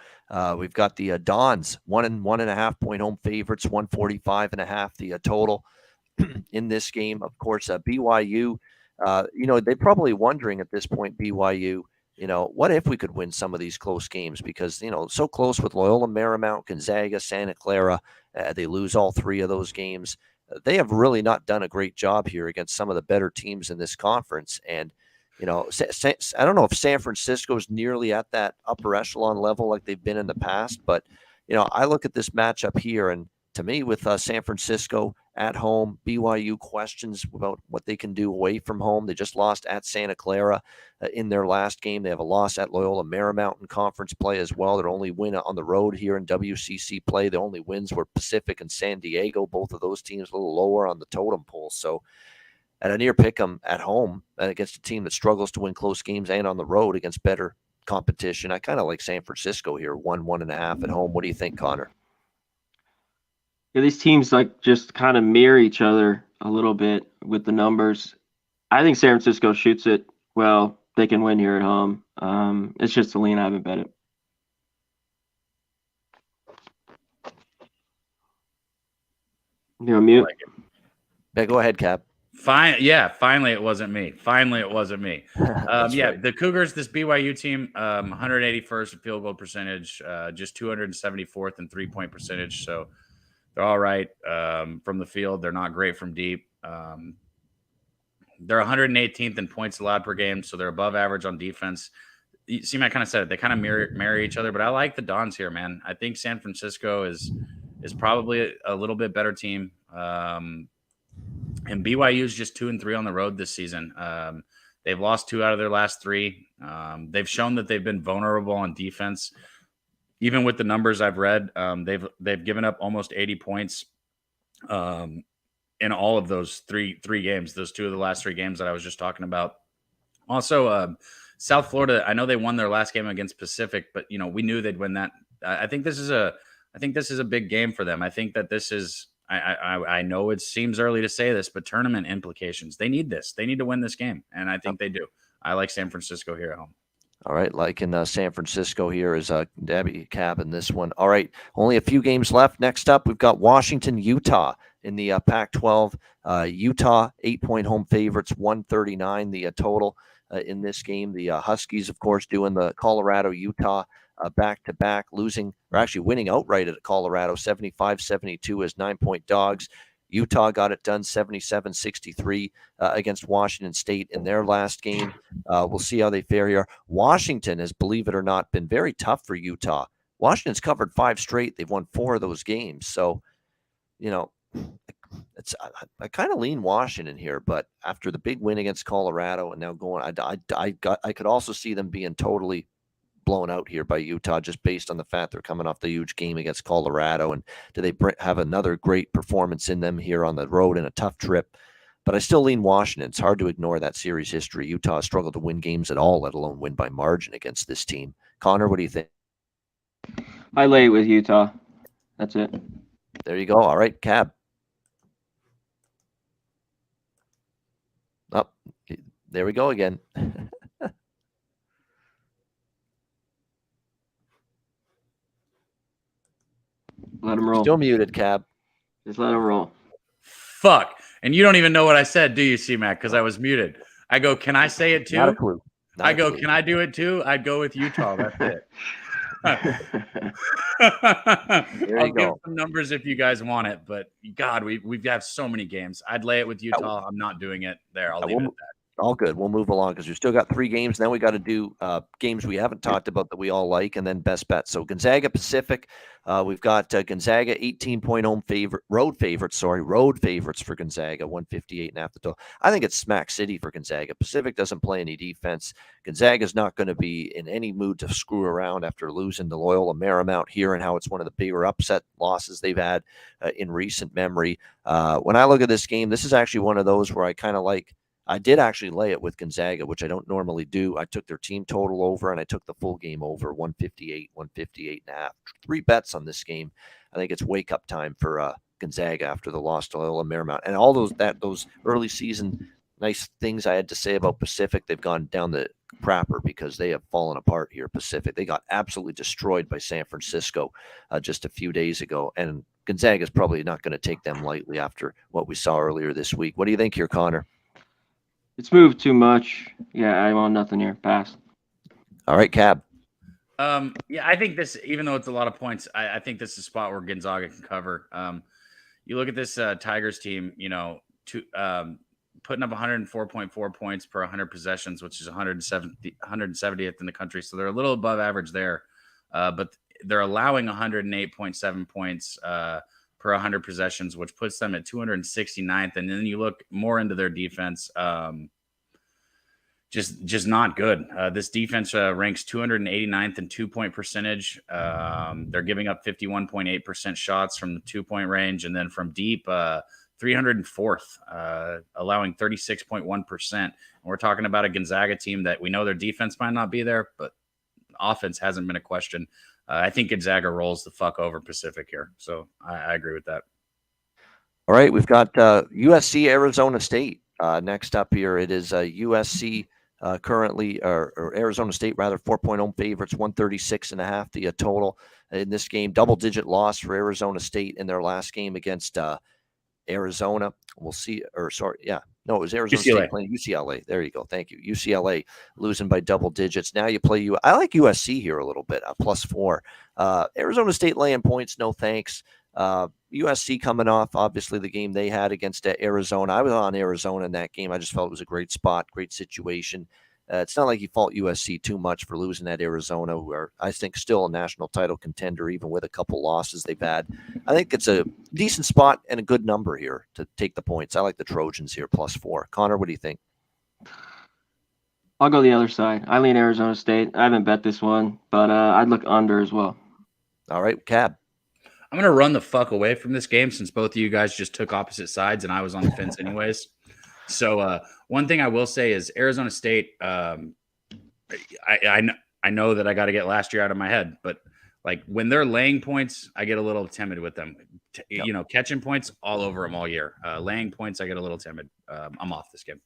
We've got the Dons, 1.5 point home favorites, 145.5 the total in this game. Of course, BYU, they're probably wondering at this point, BYU, what if we could win some of these close games? Because, so close with Loyola Marymount, Gonzaga, Santa Clara. They lose all 3 of those games. They have really not done a great job here against some of the better teams in this conference. And, You know, I don't know if San Francisco is nearly at that upper echelon level like they've been in the past, but you know, I look at this matchup here, and to me, with San Francisco at home, BYU questions about what they can do away from home. They just lost at Santa Clara in their last game. They have a loss at Loyola Marymount in conference play as well. Their only win on the road here in WCC play. The only wins were Pacific and San Diego. Both of those teams a little lower on the totem pole. So at a near pick 'em at home and against a team that struggles to win close games and on the road against better competition, I kind of like San Francisco here, 1.5 at home. What do you think, Connor? Yeah, these teams like just kind of mirror each other a little bit with the numbers. I think San Francisco shoots it well. They can win here at home. It's just a lean. I haven't bet it. You're on mute. Yeah, go ahead, Cap. Finally it wasn't me. Right. The Cougars, this BYU team, 181st in field goal percentage, just 274th in 3-point percentage. So they're all right from the field. They're not great from deep. They're 118th in points allowed per game, so they're above average on defense. You see, I kind of said it. They kind of marry each other, but I like the Dons here, man. I think San Francisco is probably a little bit better team. And BYU is just 2-3 on the road this season. They've lost 2 out of their last 3. They've shown that they've been vulnerable on defense. Even with the numbers I've read, they've given up almost 80 points in all of those three games. Those 2 of the last 3 games that I was just talking about. Also, South Florida, I know they won their last game against Pacific, but you know we knew they'd win that. I think this is a big game for them. I think that this is. I know it seems early to say this, but tournament implications. They need this. They need to win this game, and I think they do. I like San Francisco here at home. All right, like in San Francisco here is Daby Cab in this one. All right, only a few games left. Next up, we've got Washington, Utah in the Pac-12. Utah, 8-point home favorites, 139 the total in this game. The Huskies, of course, doing the Colorado-Utah back-to-back, losing or actually winning outright at Colorado, 75-72 as 9-point dogs. Utah got it done 77-63 against Washington State in their last game. We'll see how they fare here. Washington has, believe it or not, been very tough for Utah. Washington's covered 5 straight. They've won 4 of those games. So, you know, I kind of lean Washington here, but after the big win against Colorado and now going, I could also see them being totally blown out here by Utah just based on the fact they're coming off the huge game against Colorado. And do they have another great performance in them here on the road in a tough trip? But I still lean Washington. It's hard to ignore that series history. Utah has struggled to win games at all, let alone win by margin against this team. Connor, what do you think? I lay it with Utah. That's it. There you go. All right, Cab. Oh, there we go again. Let him roll. Still muted, Cab. Just let him roll. Fuck. And you don't even know what I said, do you, C-Mac? Because I was muted. I go, can I say it too? Not a clue. I go, can I do it too? I'd go with Utah. That's it. I'll give some numbers if you guys want it, but God, we've got so many games. I'd lay it with Utah. I'm not doing it there. I'll leave it at that. All good. We'll move along because we've still got 3 games. Now we got to do games we haven't talked about that we all like, and then best bets. So Gonzaga Pacific, we've got Gonzaga 18-point road favorites for Gonzaga, 158.5 the total. I think it's smack city for Gonzaga. Pacific doesn't play any defense. Gonzaga's not going to be in any mood to screw around after losing to Loyola Marymount here and how it's one of the bigger upset losses they've had in recent memory. When I look at this game, this is actually one of those where I kind of like. I did actually lay it with Gonzaga, which I don't normally do. I took their team total over, and I took the full game over, 158.5. 3 bets on this game. I think it's wake-up time for Gonzaga after the loss to Loyola Marymount. And all those early season nice things I had to say about Pacific, they've gone down the crapper because they have fallen apart here, Pacific. They got absolutely destroyed by San Francisco just a few days ago. And Gonzaga is probably not going to take them lightly after what we saw earlier this week. What do you think here, Connor? It's moved too much. Yeah, I'm on nothing here. Pass. All right, Cab. Yeah, I think this, even though it's a lot of points, I think this is a spot where Gonzaga can cover. You look at this Tigers team, you know, putting up 104.4 points per 100 possessions, which is 170th in the country. So they're a little above average there, but they're allowing 108.7 points per 100 possessions, which puts them at 269th. And then you look more into their defense, just not good. This defense ranks 289th in 2-point percentage. They're giving up 51.8% shots from the 2-point range, and then from deep, 304th, allowing 36.1%. And we're talking about a Gonzaga team that we know their defense might not be there, but offense hasn't been a question. I think Gonzaga rolls the fuck over Pacific here. So I agree with that. All right, we've got USC, Arizona State next up here. It is USC currently, or Arizona State rather, 4-point home favorites, 136.5 the total in this game. Double-digit loss for Arizona State in their last game against Arizona. We'll see, or sorry, yeah. No, it was Arizona UCLA. State playing UCLA. There you go. Thank you. UCLA losing by double digits. Now you play I like USC here a little bit, +4. Arizona State laying points, no thanks. USC coming off, obviously, the game they had against Arizona. I was on Arizona in that game. I just felt it was a great spot, great situation. It's not like you fault USC too much for losing at Arizona, who are, I think, still a national title contender, even with a couple losses they've had. I think it's a decent spot and a good number here to take the points. I like the Trojans here, +4. Connor, what do you think? I'll go the other side. I lean Arizona State. I haven't bet this one, but I'd look under as well. All right, Cab. I'm going to run the fuck away from this game since both of you guys just took opposite sides and I was on the fence anyways. So one thing I will say is Arizona State, I know that I got to get last year out of my head, but like when they're laying points, I get a little timid with them. Yep. You know, catching points all over them all year. Laying points, I get a little timid. I'm off this game.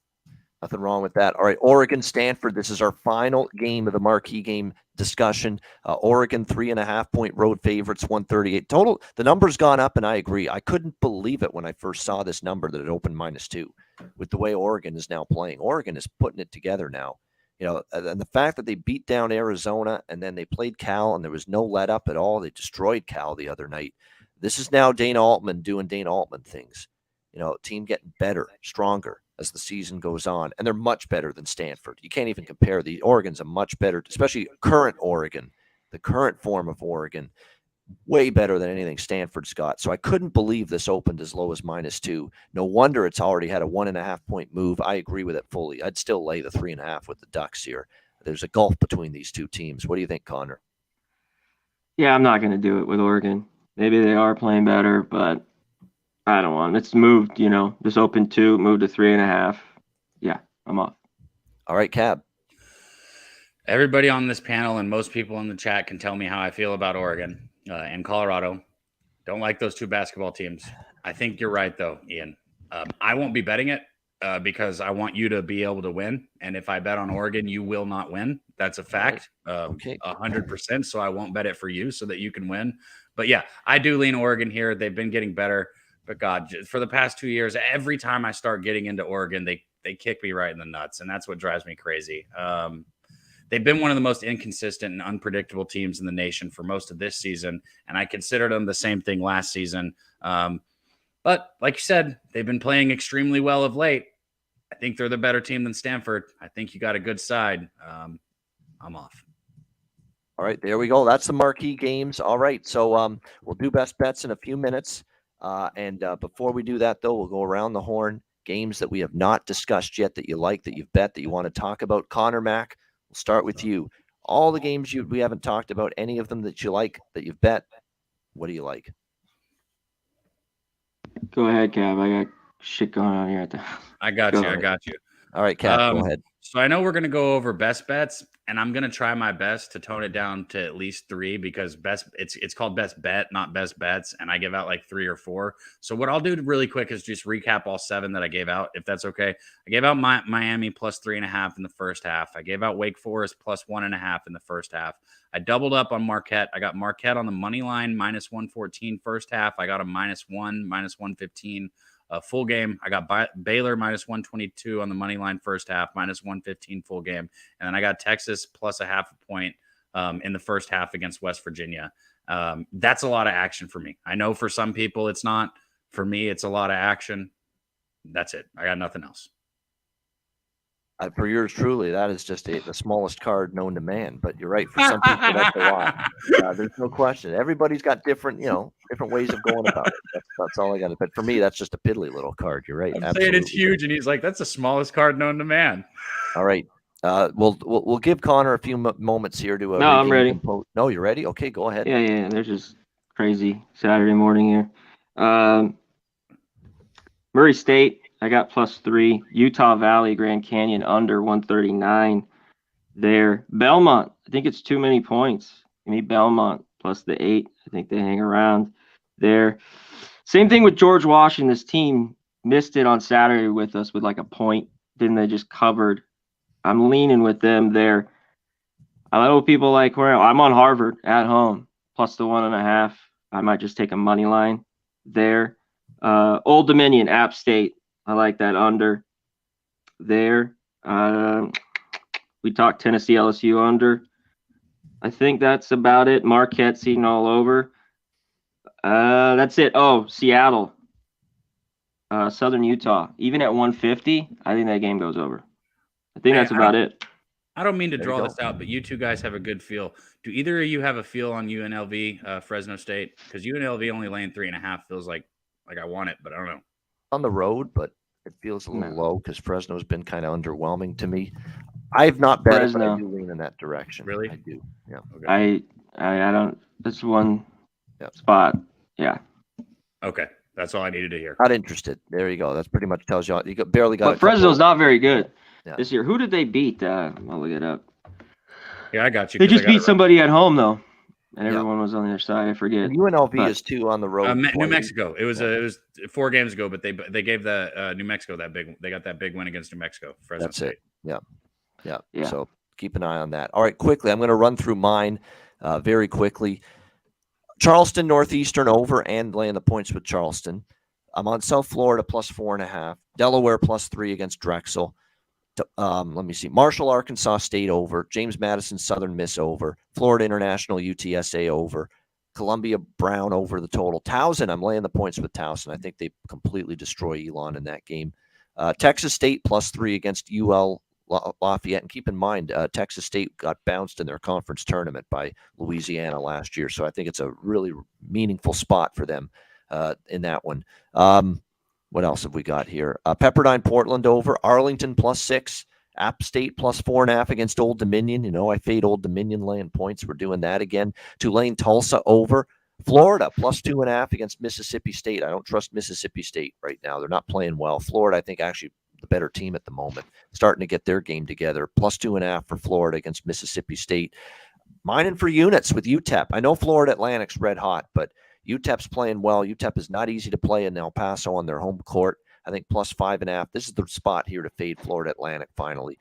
Nothing wrong with that. All right, Oregon, Stanford. This is our final game of the marquee game discussion. Oregon, 3.5-point road favorites, 138. Total, the number's gone up, and I agree. I couldn't believe it when I first saw this number that it opened -2 with the way Oregon is now playing. Oregon is putting it together now. You know, and the fact that they beat down Arizona and then they played Cal and there was no let up at all. They destroyed Cal the other night. This is now Dana Altman doing Dana Altman things. You know, team getting better, stronger as the season goes on, and they're much better than Stanford. You can't even compare. The Oregon's a much better, especially current Oregon, the current form of Oregon, way better than anything Stanford's got. So I couldn't believe this opened as low as -2. No wonder it's already had a 1.5-point move. I agree with it fully. I'd still lay the 3.5 with the Ducks here. There's a gulf between these two teams. What do you think, Connor? Yeah, I'm not going to do it with Oregon. Maybe they are playing better, but I don't want. It's moved, you know, this opened 2, moved to 3.5. Yeah, I'm off. All right, Cab. Everybody on this panel and most people in the chat can tell me how I feel about Oregon and Colorado. Don't like those two basketball teams. I think you're right, though, Ian. I won't be betting it because I want you to be able to win. And if I bet on Oregon, you will not win. That's a fact. Okay. 100%. So I won't bet it for you so that you can win. But yeah, I do lean Oregon here. They've been getting better. But God, for the past 2 years, every time I start getting into Oregon, they kick me right in the nuts. And that's what drives me crazy. They've been one of the most inconsistent and unpredictable teams in the nation for most of this season. And I considered them the same thing last season. But like you said, they've been playing extremely well of late. I think they're the better team than Stanford. I think you got a good side. I'm off. All right, there we go. That's the marquee games. All right, so we'll do best bets in a few minutes. And before we do that, though, we'll go around the horn. Games that we have not discussed yet that you like, that you've bet, that you want to talk about. Connor, Mac, we'll start with you. All the games we haven't talked about, any of them that you like, that you've bet, what do you like? Go ahead, Cab. I got shit going on here at the. I got you. All right, Kat, go ahead. So I know we're going to go over best bets, and I'm going to try my best to tone it down to at least 3 because it's called best bet, not best bets, and I give out like 3 or 4. So what I'll do really quick is just recap all 7 that I gave out, if that's okay. I gave out Miami plus 3.5 in the first half. I gave out Wake Forest plus 1.5 in the first half. I doubled up on Marquette. I got Marquette on the money line minus 114 first half. I got a -1, minus 115. Full game, I got Baylor minus 122 on the money line first half, minus 115 full game. And then I got Texas plus a half a point in the first half against West Virginia. That's a lot of action for me. I know for some people it's not. For me, it's a lot of action. That's it. I got nothing else. For yours truly, that is just the smallest card known to man. But you're right. For some people, that's a lot. There's no question. Everybody's got different ways of going about it. That's all I got. But for me, that's just a piddly little card. You're right. I'm Absolutely. saying it's huge, and he's like, "That's the smallest card known to man." All right. We'll give Conor a few moments here to. No, I'm ready. No, you're ready. Okay, go ahead. Yeah. They're just crazy Saturday morning here. Murray State, I got +3. Utah Valley, Grand Canyon under 139 there. Belmont, I think it's too many points. Give me Belmont plus the 8. I think they hang around there. Same thing with George Washington. This team missed it on Saturday with us with like a point. Then they just covered. I'm leaning with them there. I know people like, I'm on Harvard at home plus the 1.5. I might just take a money line there. Old Dominion, App State. I like that under there. We talked Tennessee, LSU under. I think that's about it. Marquette, Seton all over. That's it. Oh, Seattle. Southern Utah. Even at 150, I think that game goes over. I think that's about it. I don't mean to draw this out, but you two guys have a good feel. Do either of you have a feel on UNLV, Fresno State? Because UNLV only laying 3.5 feels like I want it, but I don't know. On the road, but it feels a little low because Fresno's been kind of underwhelming to me. I've not bet it, but I do lean in that direction. Really? I do. Yeah. Okay. I don't. This one spot. Yeah. Okay. That's all I needed to hear. Not interested. There you go. That's pretty much tells you barely got. But Fresno's not very good this year. Who did they beat? I'll look it up. Yeah, I got you. They just beat somebody at home though, and everyone was on their side. I forget. And UNLV is 2 on the road. New Mexico. It was 4 games ago, but they gave the New Mexico that big. They got that big win against New Mexico. Fresno That's State. it. Yeah. So keep an eye on that. All right, quickly, I'm going to run through mine very quickly. Charleston Northeastern over and laying the points with Charleston. I'm on South Florida plus 4.5. Delaware plus 3 against Drexel. Let me see. Marshall, Arkansas State over. James Madison, Southern Miss over. Florida International, UTSA over. Columbia Brown over the total. Towson, I'm laying the points with Towson. I think they completely destroy Elon in that game. Texas State plus 3 against UL Lafayette. And keep in mind, Texas State got bounced in their conference tournament by Louisiana last year. So I think it's a really meaningful spot for them in that one. What else have we got here? Pepperdine, Portland over. Arlington plus 6. App State plus 4.5 against Old Dominion. I fade Old Dominion laying points. We're doing that again. Tulane, Tulsa over. Florida plus 2.5 against Mississippi State. I don't trust Mississippi State right now. They're not playing well. Florida, I think, actually the better team at the moment, starting to get their game together. Plus 2.5 for Florida against Mississippi State. Mining for units with UTEP. I know Florida Atlantic's red hot, but UTEP's playing well. UTEP is not easy to play in El Paso on their home court. I think plus 5.5. This is the spot here to fade Florida Atlantic finally.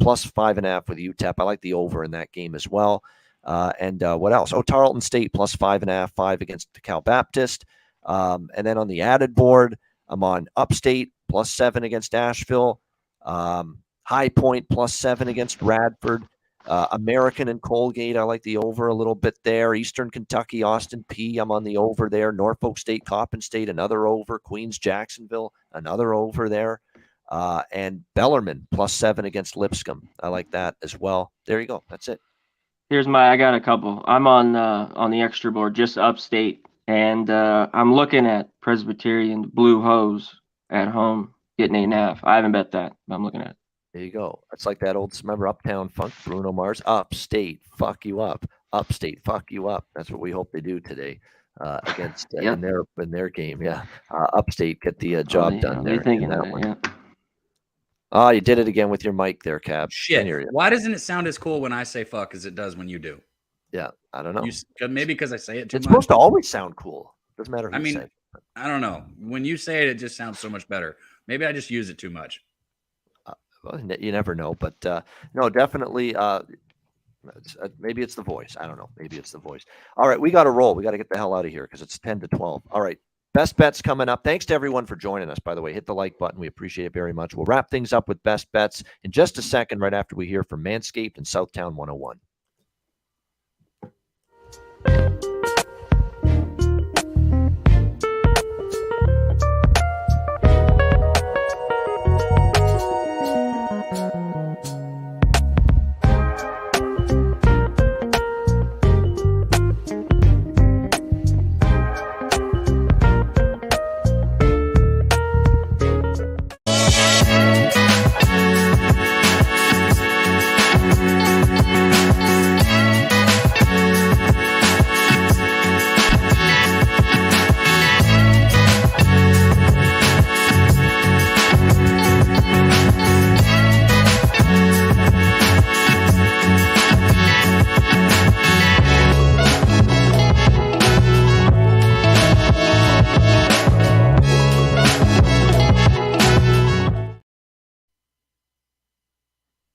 Plus 5.5 with UTEP. I like the over in that game as well. And what else? Tarleton State plus 5.5, 5 against the Cal Baptist. And then on the added board, I'm on Upstate plus 7 against Asheville. High Point plus 7 against Radford. American and Colgate, I like the over a little bit there. Eastern Kentucky, Austin P, I'm on the over there. Norfolk State, Coppin State, another over. Queens, Jacksonville, another over there. And Bellarmine plus 7 against Lipscomb. I like that as well. There you go. That's it. I got a couple. I'm on the extra board, just Upstate, and I'm looking at Presbyterian Blue Hose at home getting 8.5. I haven't bet that, but I'm looking at it. There you go. It's like that old, remember Uptown Funk, Bruno Mars? Upstate, fuck you up. Upstate, fuck you up. That's what we hope they do today against in their game. Yeah, Upstate, get the job done there. Thinking that one. Yeah. Oh, you did it again with your mic there, Cab. Shit. Why doesn't it sound as cool when I say fuck as it does when you do? Yeah, I don't know. Maybe because I say it too much. It's supposed to always sound cool. Doesn't matter who you say. I don't know. When you say it, it just sounds so much better. Maybe I just use it too much. Well, you never know, but no, definitely. Maybe it's the voice. I don't know. Maybe it's the voice. All right, we got to roll. We got to get the hell out of here because it's 10 to 12. All right, best bets coming up. Thanks to everyone for joining us. By the way, hit the like button. We appreciate it very much. We'll wrap things up with best bets in just a second, right after we hear from Manscaped and Southtown 101.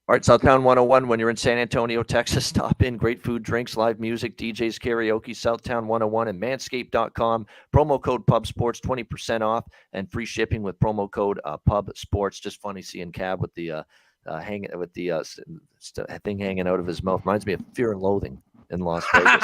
All right, Southtown 101, when you're in San Antonio, Texas, stop in. Great food, drinks, live music, DJs, karaoke, Southtown 101 and manscaped.com. Promo code PubSports, 20% off and free shipping with promo code PubSports. Just funny seeing Cab with the thing hanging out of his mouth. Reminds me of Fear and Loathing in Las Vegas,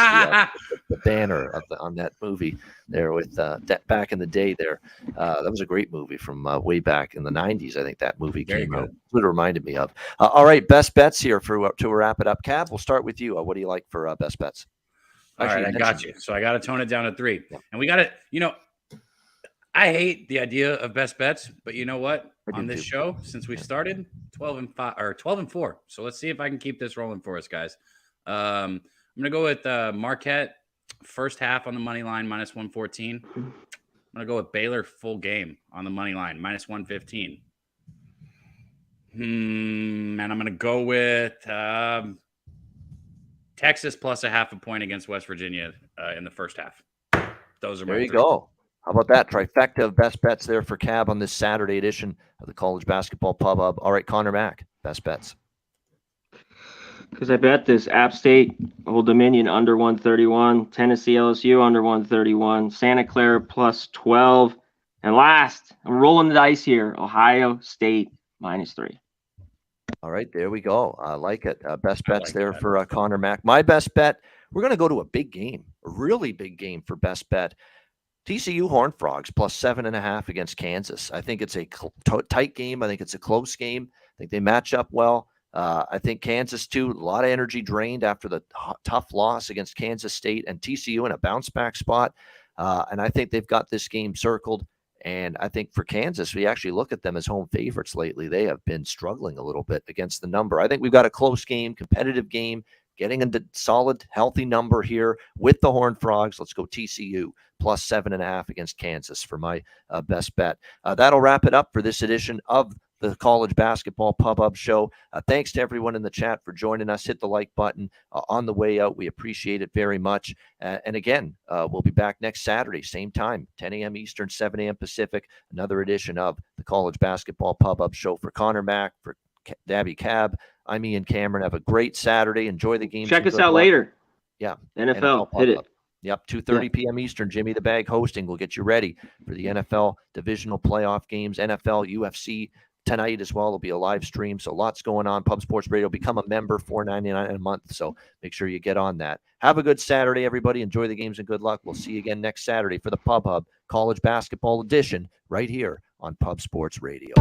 the banner on that movie there with that back in the day there. That was a great movie from way back in the 90s. I think that movie came out. That's what it reminded me of. All right, best bets here to wrap it up. Cab, we'll start with you. What do you like for best bets? Actually, all right, I got you. So I got to tone it down to 3. Yeah. And we got to, I hate the idea of best bets, but you know what? On this show, since we started, 12-5 or 12-4. So let's see if I can keep this rolling for us, guys. I'm going to go with Marquette first half on the money line, -114. I'm going to go with Baylor full game on the money line, -115. And I'm going to go with Texas plus a half a point against West Virginia in the first half. Those are my 3. There you go. How about that? Trifecta of best bets there for Cab on this Saturday edition of the College Basketball Pub Hub. All right, Conor Mack, best bets. Because I bet this App State, Old Dominion under 131, Tennessee LSU under 131, Santa Clara plus 12, and last, I'm rolling the dice here, Ohio State -3. All right, there we go. I like it. Best bets there for Conor Mack. My best bet, we're going to go to a big game, a really big game for best bet. TCU Horned Frogs plus 7.5 against Kansas. I think it's a tight game. I think it's a close game. I think they match up well. I think Kansas, too, a lot of energy drained after the tough loss against Kansas State, and TCU in a bounce-back spot. And I think they've got this game circled. And I think for Kansas, we actually look at them as home favorites lately. They have been struggling a little bit against the number. I think we've got a close game, competitive game, getting a solid, healthy number here with the Horned Frogs. Let's go TCU plus 7.5 against Kansas for my best bet. That'll wrap it up for this edition of the College Basketball Pub Hub Show. Thanks to everyone in the chat for joining us. Hit the like button on the way out. We appreciate it very much. And again, we'll be back next Saturday, same time, 10 a.m. Eastern, 7 a.m. Pacific, another edition of the College Basketball Pub Hub Show. For Conor Mack, for Daby Cab, I'm Ian Cameron. Have a great Saturday. Enjoy the game. Check us out later. Yeah. NFL hit it. Yep, 2:30 p.m. Eastern. Jimmy the Bag hosting. We'll get you ready for the NFL divisional playoff games, NFL, UFC tonight as well. It'll be a live stream, so lots going on. Pub Sports Radio. Become a member, $4.99 a month, so make sure you get on that. Have a good Saturday, everybody. Enjoy the games and good luck. We'll see you again next Saturday for the Pub Hub College Basketball Edition right here on Pub Sports Radio.